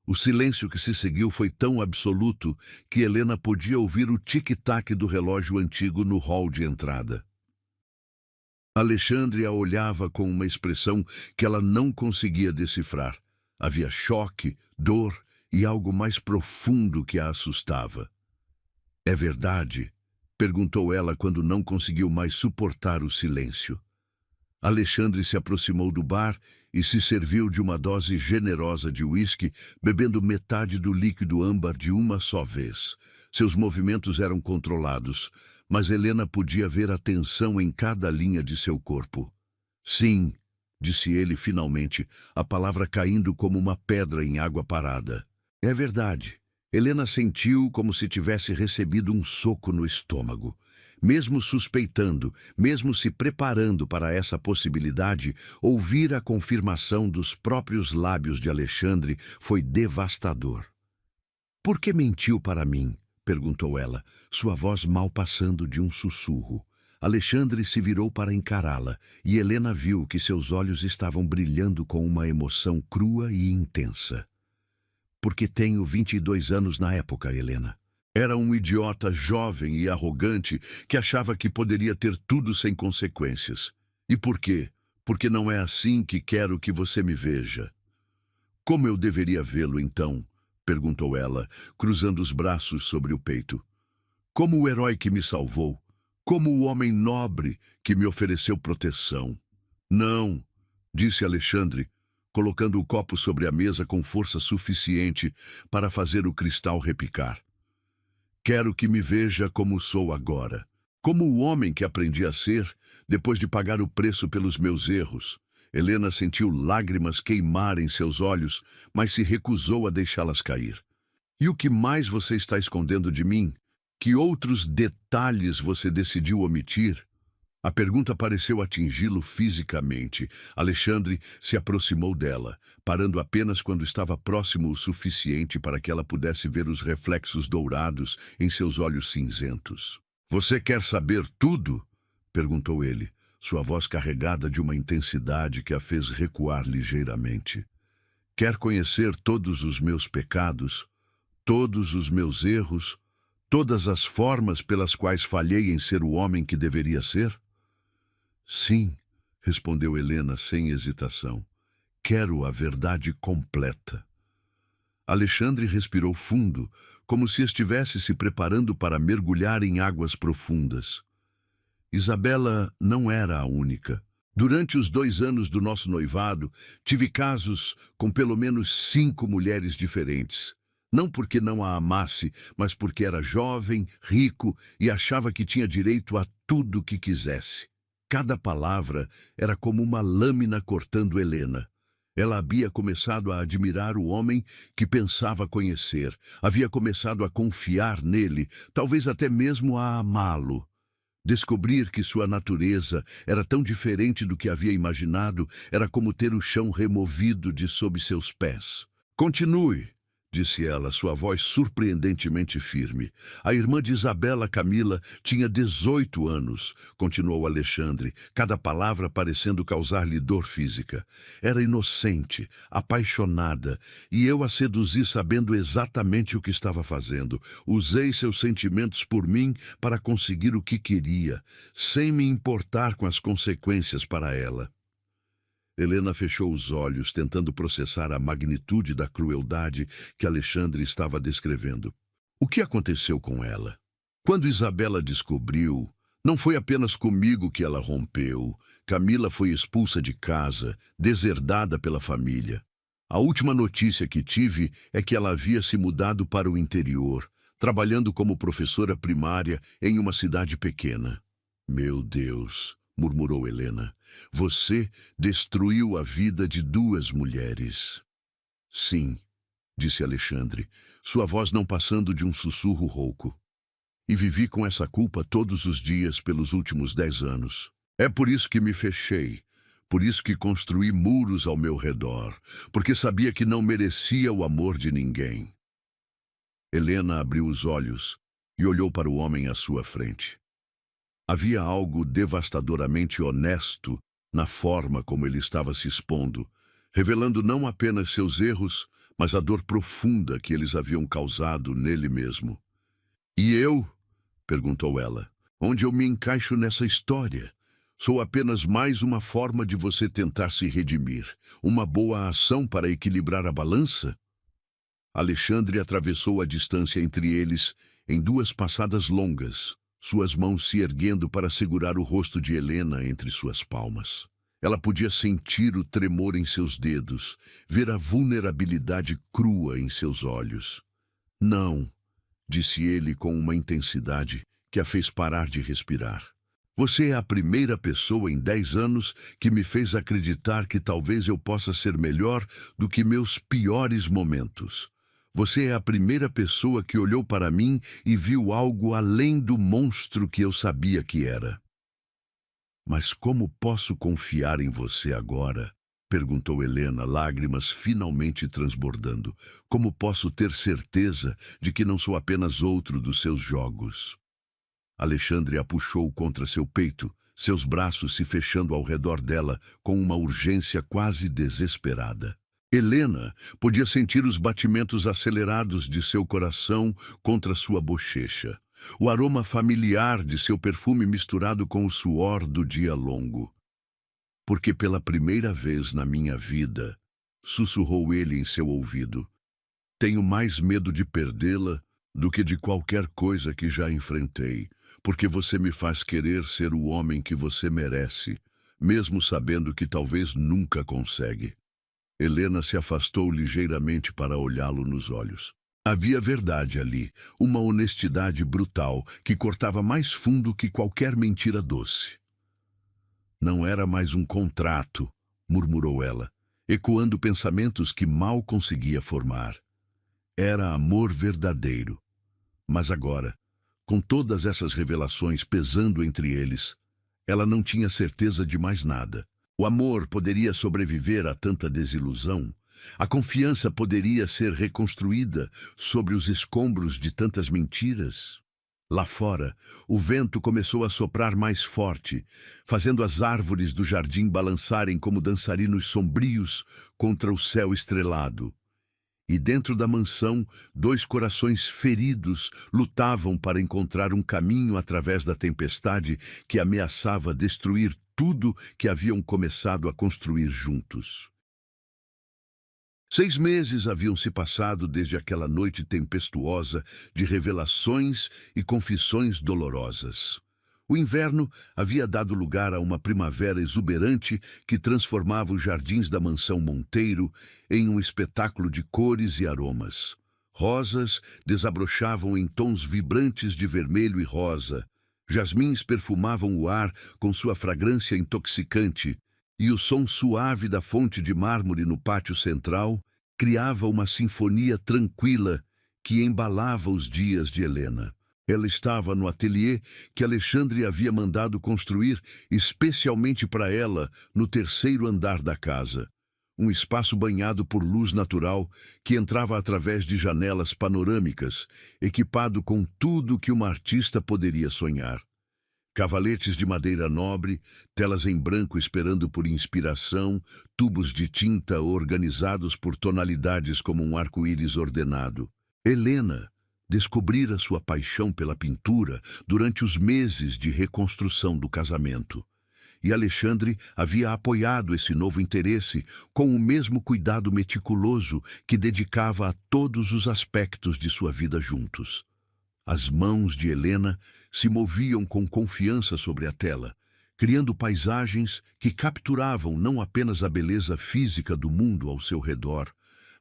O silêncio que se seguiu foi tão absoluto que Helena podia ouvir o tic-tac do relógio antigo no hall de entrada. Alexandre a olhava com uma expressão que ela não conseguia decifrar. Havia choque, dor e algo mais profundo que a assustava. "É verdade?" perguntou ela quando não conseguiu mais suportar o silêncio. Alexandre se aproximou do bar e se serviu de uma dose generosa de uísque, bebendo metade do líquido âmbar de uma só vez. Seus movimentos eram controlados, mas Helena podia ver a tensão em cada linha de seu corpo. "Sim", disse ele finalmente, a palavra caindo como uma pedra em água parada. "É verdade." Helena sentiu como se tivesse recebido um soco no estômago. Mesmo suspeitando, mesmo se preparando para essa possibilidade, ouvir a confirmação dos próprios lábios de Alexandre foi devastador. "Por que mentiu para mim?" perguntou ela, sua voz mal passando de um sussurro. Alexandre se virou para encará-la, e Helena viu que seus olhos estavam brilhando com uma emoção crua e intensa. "Porque tenho 22 anos na época, Helena." Era um idiota jovem e arrogante que achava que poderia ter tudo sem consequências. "E por quê? Porque não é assim que quero que você me veja." "Como eu deveria vê-lo, então?" perguntou ela, cruzando os braços sobre o peito. "Como o herói que me salvou, como o homem nobre que me ofereceu proteção." "Não", disse Alexandre, colocando o copo sobre a mesa com força suficiente para fazer o cristal repicar. "Quero que me veja como sou agora, como o homem que aprendi a ser depois de pagar o preço pelos meus erros." Helena sentiu lágrimas queimarem seus olhos, mas se recusou a deixá-las cair. E o que mais você está escondendo de mim? Que outros detalhes você decidiu omitir? A pergunta pareceu atingi-lo fisicamente. Alexandre se aproximou dela, parando apenas quando estava próximo o suficiente para que ela pudesse ver os reflexos dourados em seus olhos cinzentos. Você quer saber tudo? Perguntou ele, sua voz carregada de uma intensidade que a fez recuar ligeiramente. Quer conhecer todos os meus pecados, todos os meus erros, todas as formas pelas quais falhei em ser o homem que deveria ser? Sim, respondeu Helena sem hesitação. Quero a verdade completa. Alexandre respirou fundo, como se estivesse se preparando para mergulhar em águas profundas. Isabela não era a única. Durante os 2 anos do nosso noivado, tive casos com pelo menos 5 mulheres diferentes. Não porque não a amasse, mas porque era jovem, rico e achava que tinha direito a tudo o que quisesse. Cada palavra era como uma lâmina cortando Helena. Ela havia começado a admirar o homem que pensava conhecer. Havia começado a confiar nele, talvez até mesmo a amá-lo. Descobrir que sua natureza era tão diferente do que havia imaginado era como ter o chão removido de sob seus pés. Continue, disse ela, sua voz surpreendentemente firme. A irmã de Isabela, Camila, tinha 18 anos, continuou Alexandre, cada palavra parecendo causar-lhe dor física. Era inocente, apaixonada, e eu a seduzi sabendo exatamente o que estava fazendo. Usei seus sentimentos por mim para conseguir o que queria, sem me importar com as consequências para ela. Helena fechou os olhos, tentando processar a magnitude da crueldade que Alexandre estava descrevendo. O que aconteceu com ela? Quando Isabela descobriu, não foi apenas comigo que ela rompeu. Camila foi expulsa de casa, deserdada pela família. A última notícia que tive é que ela havia se mudado para o interior, trabalhando como professora primária em uma cidade pequena. Meu Deus, murmurou Helena. Você destruiu a vida de 2 mulheres. Sim, disse Alexandre, sua voz não passando de um sussurro rouco. E vivi com essa culpa todos os dias pelos últimos 10 anos. É por isso que me fechei, por isso que construí muros ao meu redor, porque sabia que não merecia o amor de ninguém. Helena abriu os olhos e olhou para o homem à sua frente. Havia algo devastadoramente honesto na forma como ele estava se expondo, revelando não apenas seus erros, mas a dor profunda que eles haviam causado nele mesmo. E eu? Perguntou ela. Onde eu me encaixo nessa história? Sou apenas mais uma forma de você tentar se redimir, uma boa ação para equilibrar a balança? Alexandre atravessou a distância entre eles em 2 passadas longas, suas mãos se erguendo para segurar o rosto de Helena entre suas palmas. Ela podia sentir o tremor em seus dedos, ver a vulnerabilidade crua em seus olhos. Não, disse ele com uma intensidade que a fez parar de respirar. Você é a primeira pessoa em 10 anos que me fez acreditar que talvez eu possa ser melhor do que meus piores momentos. Você é a primeira pessoa que olhou para mim e viu algo além do monstro que eu sabia que era. Mas como posso confiar em você agora? Perguntou Helena, lágrimas finalmente transbordando. Como posso ter certeza de que não sou apenas outro dos seus jogos? Alexandre a puxou contra seu peito, seus braços se fechando ao redor dela com uma urgência quase desesperada. Helena podia sentir os batimentos acelerados de seu coração contra sua bochecha, o aroma familiar de seu perfume misturado com o suor do dia longo. Porque pela primeira vez na minha vida, sussurrou ele em seu ouvido, tenho mais medo de perdê-la do que de qualquer coisa que já enfrentei, porque você me faz querer ser o homem que você merece, mesmo sabendo que talvez nunca consegue. Helena se afastou ligeiramente para olhá-lo nos olhos. Havia verdade ali, uma honestidade brutal que cortava mais fundo que qualquer mentira doce. Não era mais um contrato, murmurou ela, ecoando pensamentos que mal conseguia formar. Era amor verdadeiro. Mas agora, com todas essas revelações pesando entre eles, ela não tinha certeza de mais nada. O amor poderia sobreviver a tanta desilusão? A confiança poderia ser reconstruída sobre os escombros de tantas mentiras? Lá fora, o vento começou a soprar mais forte, fazendo as árvores do jardim balançarem como dançarinos sombrios contra o céu estrelado. E dentro da mansão, dois corações feridos lutavam para encontrar um caminho através da tempestade que ameaçava destruir tudo que haviam começado a construir juntos. 6 meses haviam se passado desde aquela noite tempestuosa de revelações e confissões dolorosas. O inverno havia dado lugar a uma primavera exuberante que transformava os jardins da mansão Monteiro em um espetáculo de cores e aromas. Rosas desabrochavam em tons vibrantes de vermelho e rosa, jasmins perfumavam o ar com sua fragrância intoxicante, e o som suave da fonte de mármore no pátio central criava uma sinfonia tranquila que embalava os dias de Helena. Ela estava no ateliê que Alexandre havia mandado construir especialmente para ela no 3º andar da casa. Um espaço banhado por luz natural que entrava através de janelas panorâmicas, equipado com tudo que uma artista poderia sonhar. Cavaletes de madeira nobre, telas em branco esperando por inspiração, tubos de tinta organizados por tonalidades como um arco-íris ordenado. Helena descobrira sua paixão pela pintura durante os meses de reconstrução do casamento. E Alexandre havia apoiado esse novo interesse com o mesmo cuidado meticuloso que dedicava a todos os aspectos de sua vida juntos. As mãos de Helena se moviam com confiança sobre a tela, criando paisagens que capturavam não apenas a beleza física do mundo ao seu redor,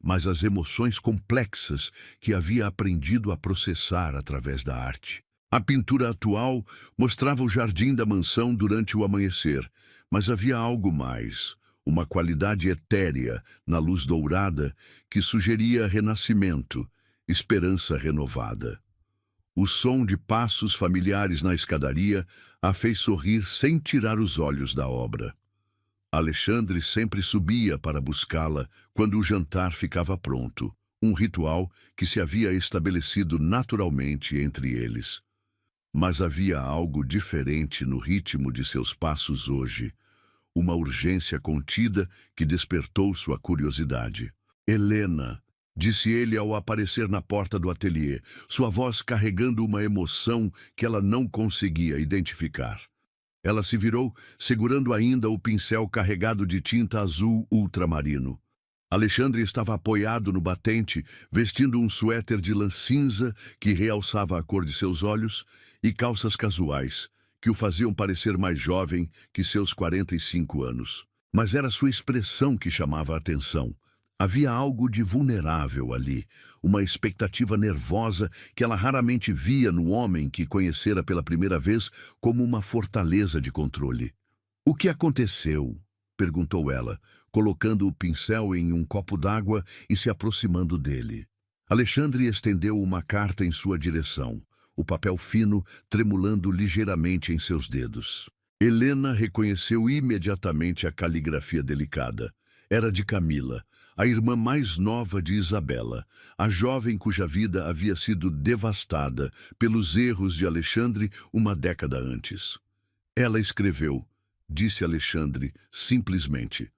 mas as emoções complexas que havia aprendido a processar através da arte. A pintura atual mostrava o jardim da mansão durante o amanhecer, mas havia algo mais, uma qualidade etérea na luz dourada que sugeria renascimento, esperança renovada. O som de passos familiares na escadaria a fez sorrir sem tirar os olhos da obra. Alexandre sempre subia para buscá-la quando o jantar ficava pronto, um ritual que se havia estabelecido naturalmente entre eles. Mas havia algo diferente no ritmo de seus passos hoje, uma urgência contida que despertou sua curiosidade. Helena, disse ele ao aparecer na porta do ateliê, sua voz carregando uma emoção que ela não conseguia identificar. Ela se virou, segurando ainda o pincel carregado de tinta azul ultramarino. Alexandre estava apoiado no batente, vestindo um suéter de lã cinza que realçava a cor de seus olhos e calças casuais, que o faziam parecer mais jovem que seus 45 anos. Mas era sua expressão que chamava a atenção. Havia algo de vulnerável ali, uma expectativa nervosa que ela raramente via no homem que conhecera pela primeira vez como uma fortaleza de controle. "O que aconteceu?" perguntou ela, colocando o pincel em um copo d'água e se aproximando dele. Alexandre estendeu uma carta em sua direção, o papel fino tremulando ligeiramente em seus dedos. Helena reconheceu imediatamente a caligrafia delicada. Era de Camila, a irmã mais nova de Isabela, a jovem cuja vida havia sido devastada pelos erros de Alexandre uma década antes. Ela escreveu, disse Alexandre, simplesmente.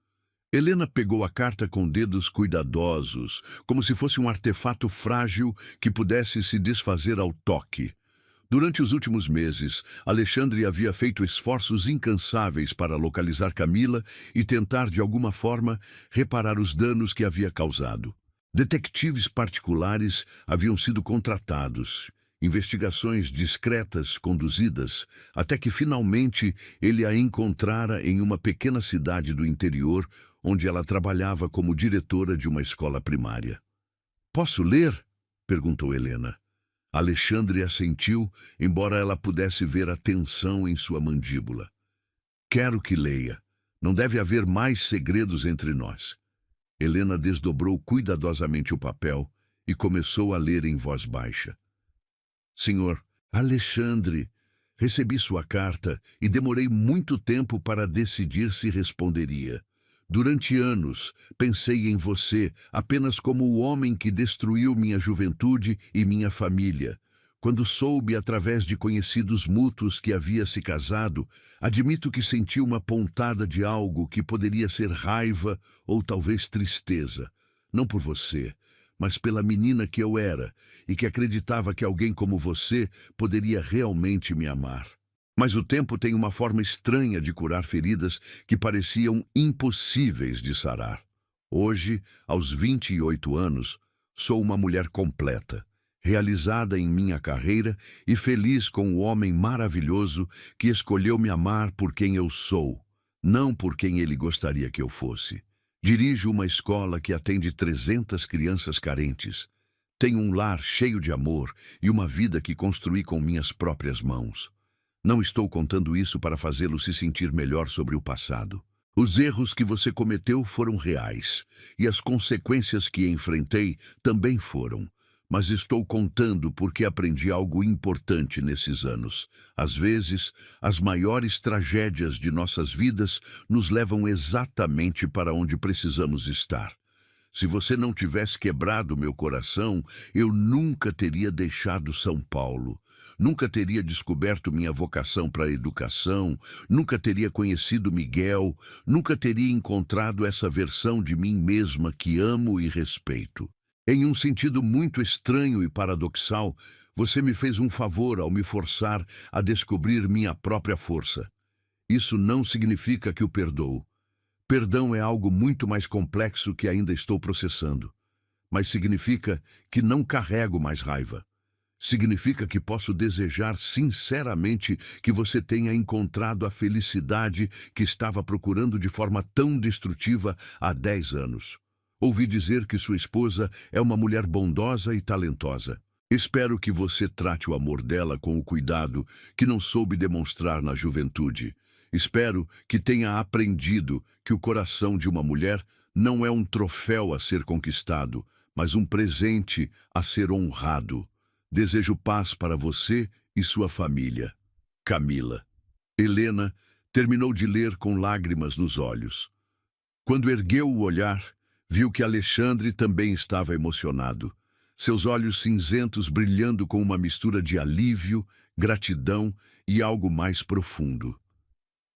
Helena pegou a carta com dedos cuidadosos, como se fosse um artefato frágil que pudesse se desfazer ao toque. Durante os últimos meses, Alexandre havia feito esforços incansáveis para localizar Camila e tentar, de alguma forma, reparar os danos que havia causado. Detetives particulares haviam sido contratados, investigações discretas conduzidas, até que finalmente ele a encontrara em uma pequena cidade do interior, onde ela trabalhava como diretora de uma escola primária. "Posso ler?" perguntou Helena. Alexandre assentiu, embora ela pudesse ver a tensão em sua mandíbula. "Quero que leia. Não deve haver mais segredos entre nós." Helena desdobrou cuidadosamente o papel e começou a ler em voz baixa. Senhor Alexandre, recebi sua carta e demorei muito tempo para decidir se responderia. Durante anos, pensei em você apenas como o homem que destruiu minha juventude e minha família. Quando soube, através de conhecidos mútuos, que havia se casado, admito que senti uma pontada de algo que poderia ser raiva ou talvez tristeza. Não por você, mas pela menina que eu era e que acreditava que alguém como você poderia realmente me amar. Mas o tempo tem uma forma estranha de curar feridas que pareciam impossíveis de sarar. Hoje, aos 28 anos, sou uma mulher completa, realizada em minha carreira e feliz com o homem maravilhoso que escolheu me amar por quem eu sou, não por quem ele gostaria que eu fosse. Dirijo uma escola que atende 300 crianças carentes. Tenho um lar cheio de amor e uma vida que construí com minhas próprias mãos. Não estou contando isso para fazê-lo se sentir melhor sobre o passado. Os erros que você cometeu foram reais, e as consequências que enfrentei também foram. Mas estou contando porque aprendi algo importante nesses anos. Às vezes, as maiores tragédias de nossas vidas nos levam exatamente para onde precisamos estar. Se você não tivesse quebrado meu coração, eu nunca teria deixado São Paulo. Nunca teria descoberto minha vocação para a educação, nunca teria conhecido Miguel, nunca teria encontrado essa versão de mim mesma que amo e respeito. Em um sentido muito estranho e paradoxal, você me fez um favor ao me forçar a descobrir minha própria força. Isso não significa que o perdoo. Perdão é algo muito mais complexo que ainda estou processando. Mas significa que não carrego mais raiva. Significa que posso desejar sinceramente que você tenha encontrado a felicidade que estava procurando de forma tão destrutiva há 10 anos. Ouvi dizer que sua esposa é uma mulher bondosa e talentosa. Espero que você trate o amor dela com o cuidado que não soube demonstrar na juventude. Espero que tenha aprendido que o coração de uma mulher não é um troféu a ser conquistado, mas um presente a ser honrado. Desejo paz para você e sua família. Camila. Helena terminou de ler com lágrimas nos olhos. Quando ergueu o olhar, viu que Alexandre também estava emocionado, seus olhos cinzentos brilhando com uma mistura de alívio, gratidão e algo mais profundo.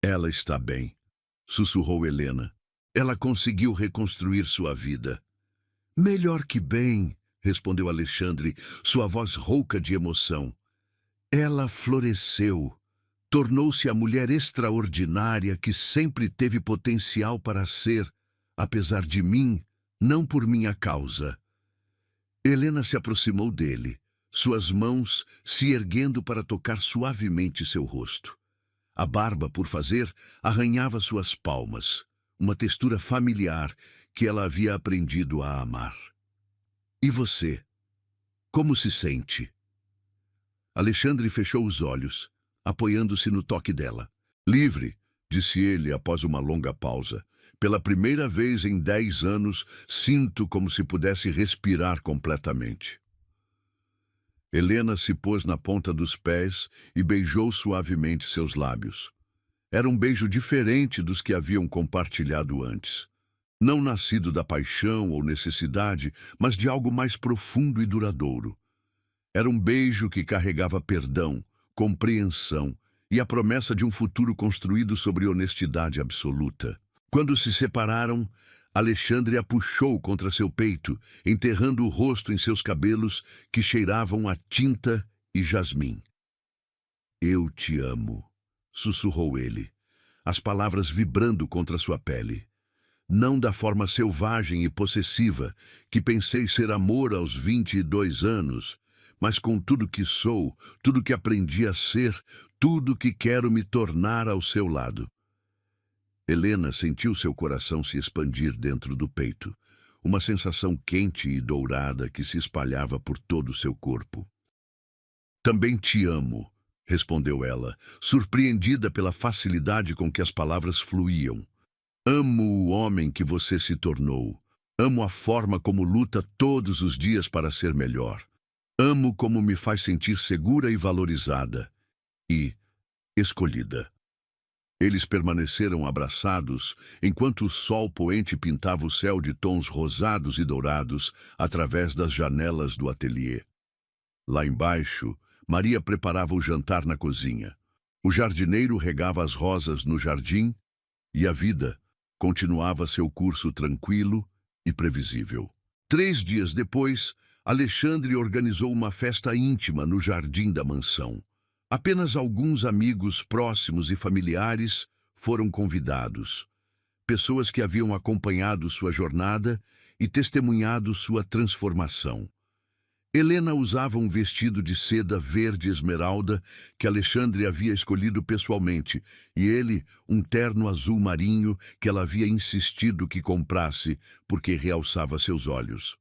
Ela está bem, sussurrou Helena. Ela conseguiu reconstruir sua vida. Melhor que bem, respondeu Alexandre, sua voz rouca de emoção. Ela floresceu, tornou-se a mulher extraordinária que sempre teve potencial para ser, apesar de mim, não por minha causa. Helena se aproximou dele, suas mãos se erguendo para tocar suavemente seu rosto. A barba, por fazer, arranhava suas palmas, uma textura familiar que ela havia aprendido a amar. E você? Como se sente? Alexandre fechou os olhos, apoiando-se no toque dela. Livre, disse ele após uma longa pausa. Pela primeira vez em 10 anos, sinto como se pudesse respirar completamente. Helena se pôs na ponta dos pés e beijou suavemente seus lábios. Era um beijo diferente dos que haviam compartilhado antes. Não nascido da paixão ou necessidade, mas de algo mais profundo e duradouro. Era um beijo que carregava perdão, compreensão e a promessa de um futuro construído sobre honestidade absoluta. Quando se separaram, Alexandre a puxou contra seu peito, enterrando o rosto em seus cabelos que cheiravam a tinta e jasmim. Eu te amo, sussurrou ele, as palavras vibrando contra sua pele. Não da forma selvagem e possessiva que pensei ser amor aos 22 anos, mas com tudo que sou, tudo que aprendi a ser, tudo que quero me tornar ao seu lado. Helena sentiu seu coração se expandir dentro do peito, uma sensação quente e dourada que se espalhava por todo o seu corpo. Também te amo, respondeu ela, surpreendida pela facilidade com que as palavras fluíam. Amo o homem que você se tornou. Amo a forma como luta todos os dias para ser melhor. Amo como me faz sentir segura e valorizada. E escolhida. Eles permaneceram abraçados enquanto o sol poente pintava o céu de tons rosados e dourados através das janelas do ateliê. Lá embaixo, Maria preparava o jantar na cozinha. O jardineiro regava as rosas no jardim e a vida continuava seu curso tranquilo e previsível. 3 dias depois, Alexandre organizou uma festa íntima no jardim da mansão. Apenas alguns amigos próximos e familiares foram convidados. Pessoas que haviam acompanhado sua jornada e testemunhado sua transformação. Helena usava um vestido de seda verde esmeralda que Alexandre havia escolhido pessoalmente, e ele um terno azul marinho que ela havia insistido que comprasse porque realçava seus olhos.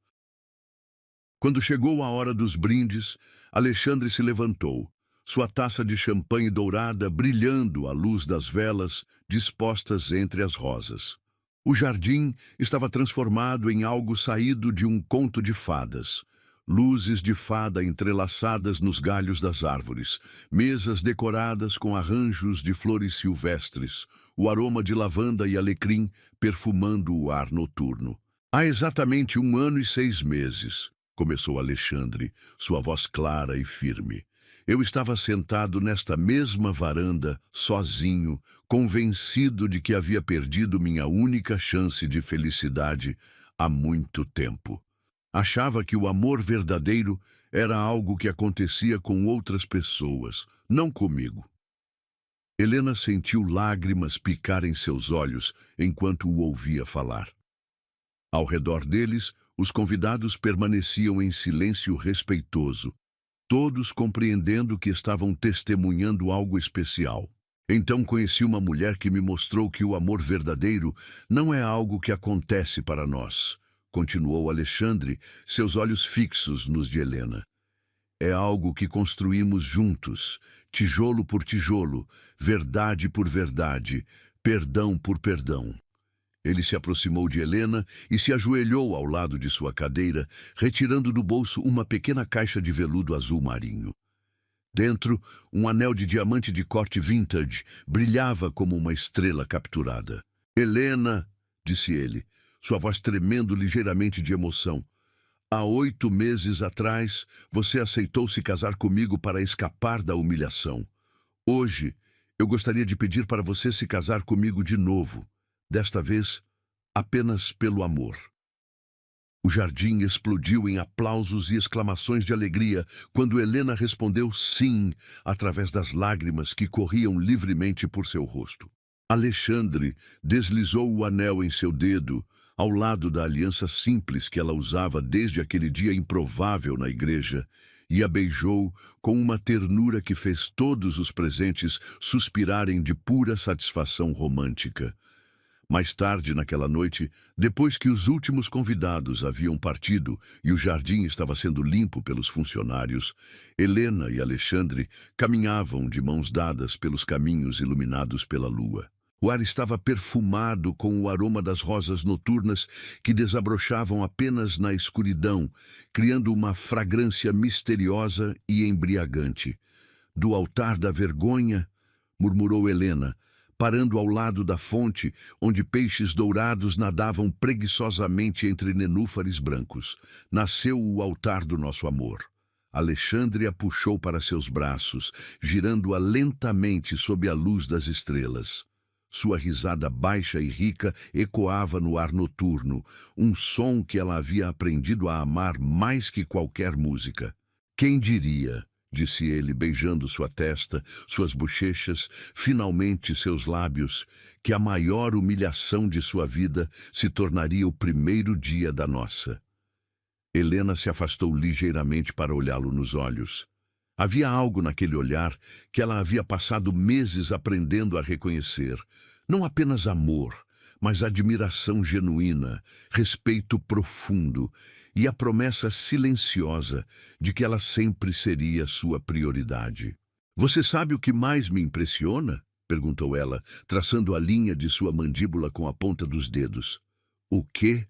Quando chegou a hora dos brindes, Alexandre se levantou, sua taça de champanhe dourada brilhando à luz das velas dispostas entre as rosas. O jardim estava transformado em algo saído de um conto de fadas. Luzes de fada entrelaçadas nos galhos das árvores, mesas decoradas com arranjos de flores silvestres, o aroma de lavanda e alecrim perfumando o ar noturno. Há exatamente 1 ano e 6 meses, começou Alexandre, sua voz clara e firme. Eu estava sentado nesta mesma varanda, sozinho, convencido de que havia perdido minha única chance de felicidade há muito tempo. Achava que o amor verdadeiro era algo que acontecia com outras pessoas, não comigo. Helena sentiu lágrimas picarem seus olhos enquanto o ouvia falar. Ao redor deles, os convidados permaneciam em silêncio respeitoso, todos compreendendo que estavam testemunhando algo especial. Então conheci uma mulher que me mostrou que o amor verdadeiro não é algo que acontece para nós, continuou Alexandre, seus olhos fixos nos de Helena. É algo que construímos juntos, tijolo por tijolo, verdade por verdade, perdão por perdão. Ele se aproximou de Helena e se ajoelhou ao lado de sua cadeira, retirando do bolso uma pequena caixa de veludo azul marinho. Dentro, um anel de diamante de corte vintage brilhava como uma estrela capturada. Helena, disse ele, sua voz tremendo ligeiramente de emoção. Há 8 meses atrás, você aceitou se casar comigo para escapar da humilhação. Hoje, eu gostaria de pedir para você se casar comigo de novo. Desta vez, apenas pelo amor. O jardim explodiu em aplausos e exclamações de alegria quando Helena respondeu sim, através das lágrimas que corriam livremente por seu rosto. Alexandre deslizou o anel em seu dedo, ao lado da aliança simples que ela usava desde aquele dia improvável na igreja, e a beijou com uma ternura que fez todos os presentes suspirarem de pura satisfação romântica. Mais tarde naquela noite, depois que os últimos convidados haviam partido e o jardim estava sendo limpo pelos funcionários, Helena e Alexandre caminhavam de mãos dadas pelos caminhos iluminados pela lua. O ar estava perfumado com o aroma das rosas noturnas que desabrochavam apenas na escuridão, criando uma fragrância misteriosa e embriagante. Do altar da vergonha, murmurou Helena, parando ao lado da fonte, onde peixes dourados nadavam preguiçosamente entre nenúfares brancos. Nasceu o altar do nosso amor. Alexandre a puxou para seus braços, girando-a lentamente sob a luz das estrelas. Sua risada baixa e rica ecoava no ar noturno, um som que ela havia aprendido a amar mais que qualquer música. Quem diria, disse ele, beijando sua testa, suas bochechas, finalmente seus lábios, que a maior humilhação de sua vida se tornaria o primeiro dia da nossa. Helena se afastou ligeiramente para olhá-lo nos olhos. Havia algo naquele olhar que ela havia passado meses aprendendo a reconhecer. Não apenas amor, mas admiração genuína, respeito profundo e a promessa silenciosa de que ela sempre seria sua prioridade. Você sabe o que mais me impressiona? Perguntou ela, traçando a linha de sua mandíbula com a ponta dos dedos. O quê?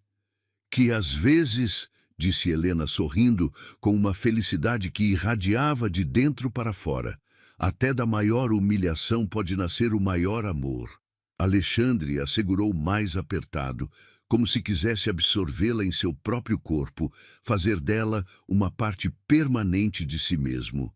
Que às vezes, disse Helena sorrindo, com uma felicidade que irradiava de dentro para fora, até da maior humilhação pode nascer o maior amor. Alexandre a segurou mais apertado, como se quisesse absorvê-la em seu próprio corpo, fazer dela uma parte permanente de si mesmo.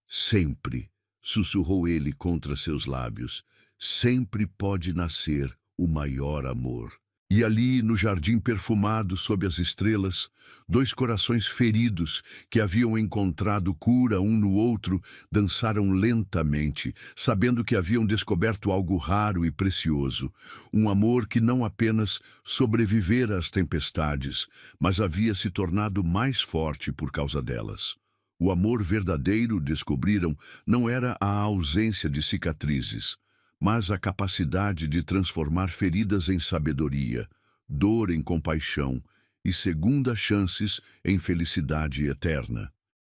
Sempre, sussurrou ele contra seus lábios, sempre pode nascer o maior amor. E ali, no jardim perfumado sob as estrelas, dois corações feridos que haviam encontrado cura um no outro dançaram lentamente, sabendo que haviam descoberto algo raro e precioso, um amor que não apenas sobrevivera às tempestades, mas havia se tornado mais forte por causa delas. O amor verdadeiro, descobriram, não era a ausência de cicatrizes, mas a capacidade de transformar feridas em sabedoria, dor em compaixão e segundas chances em felicidade eterna.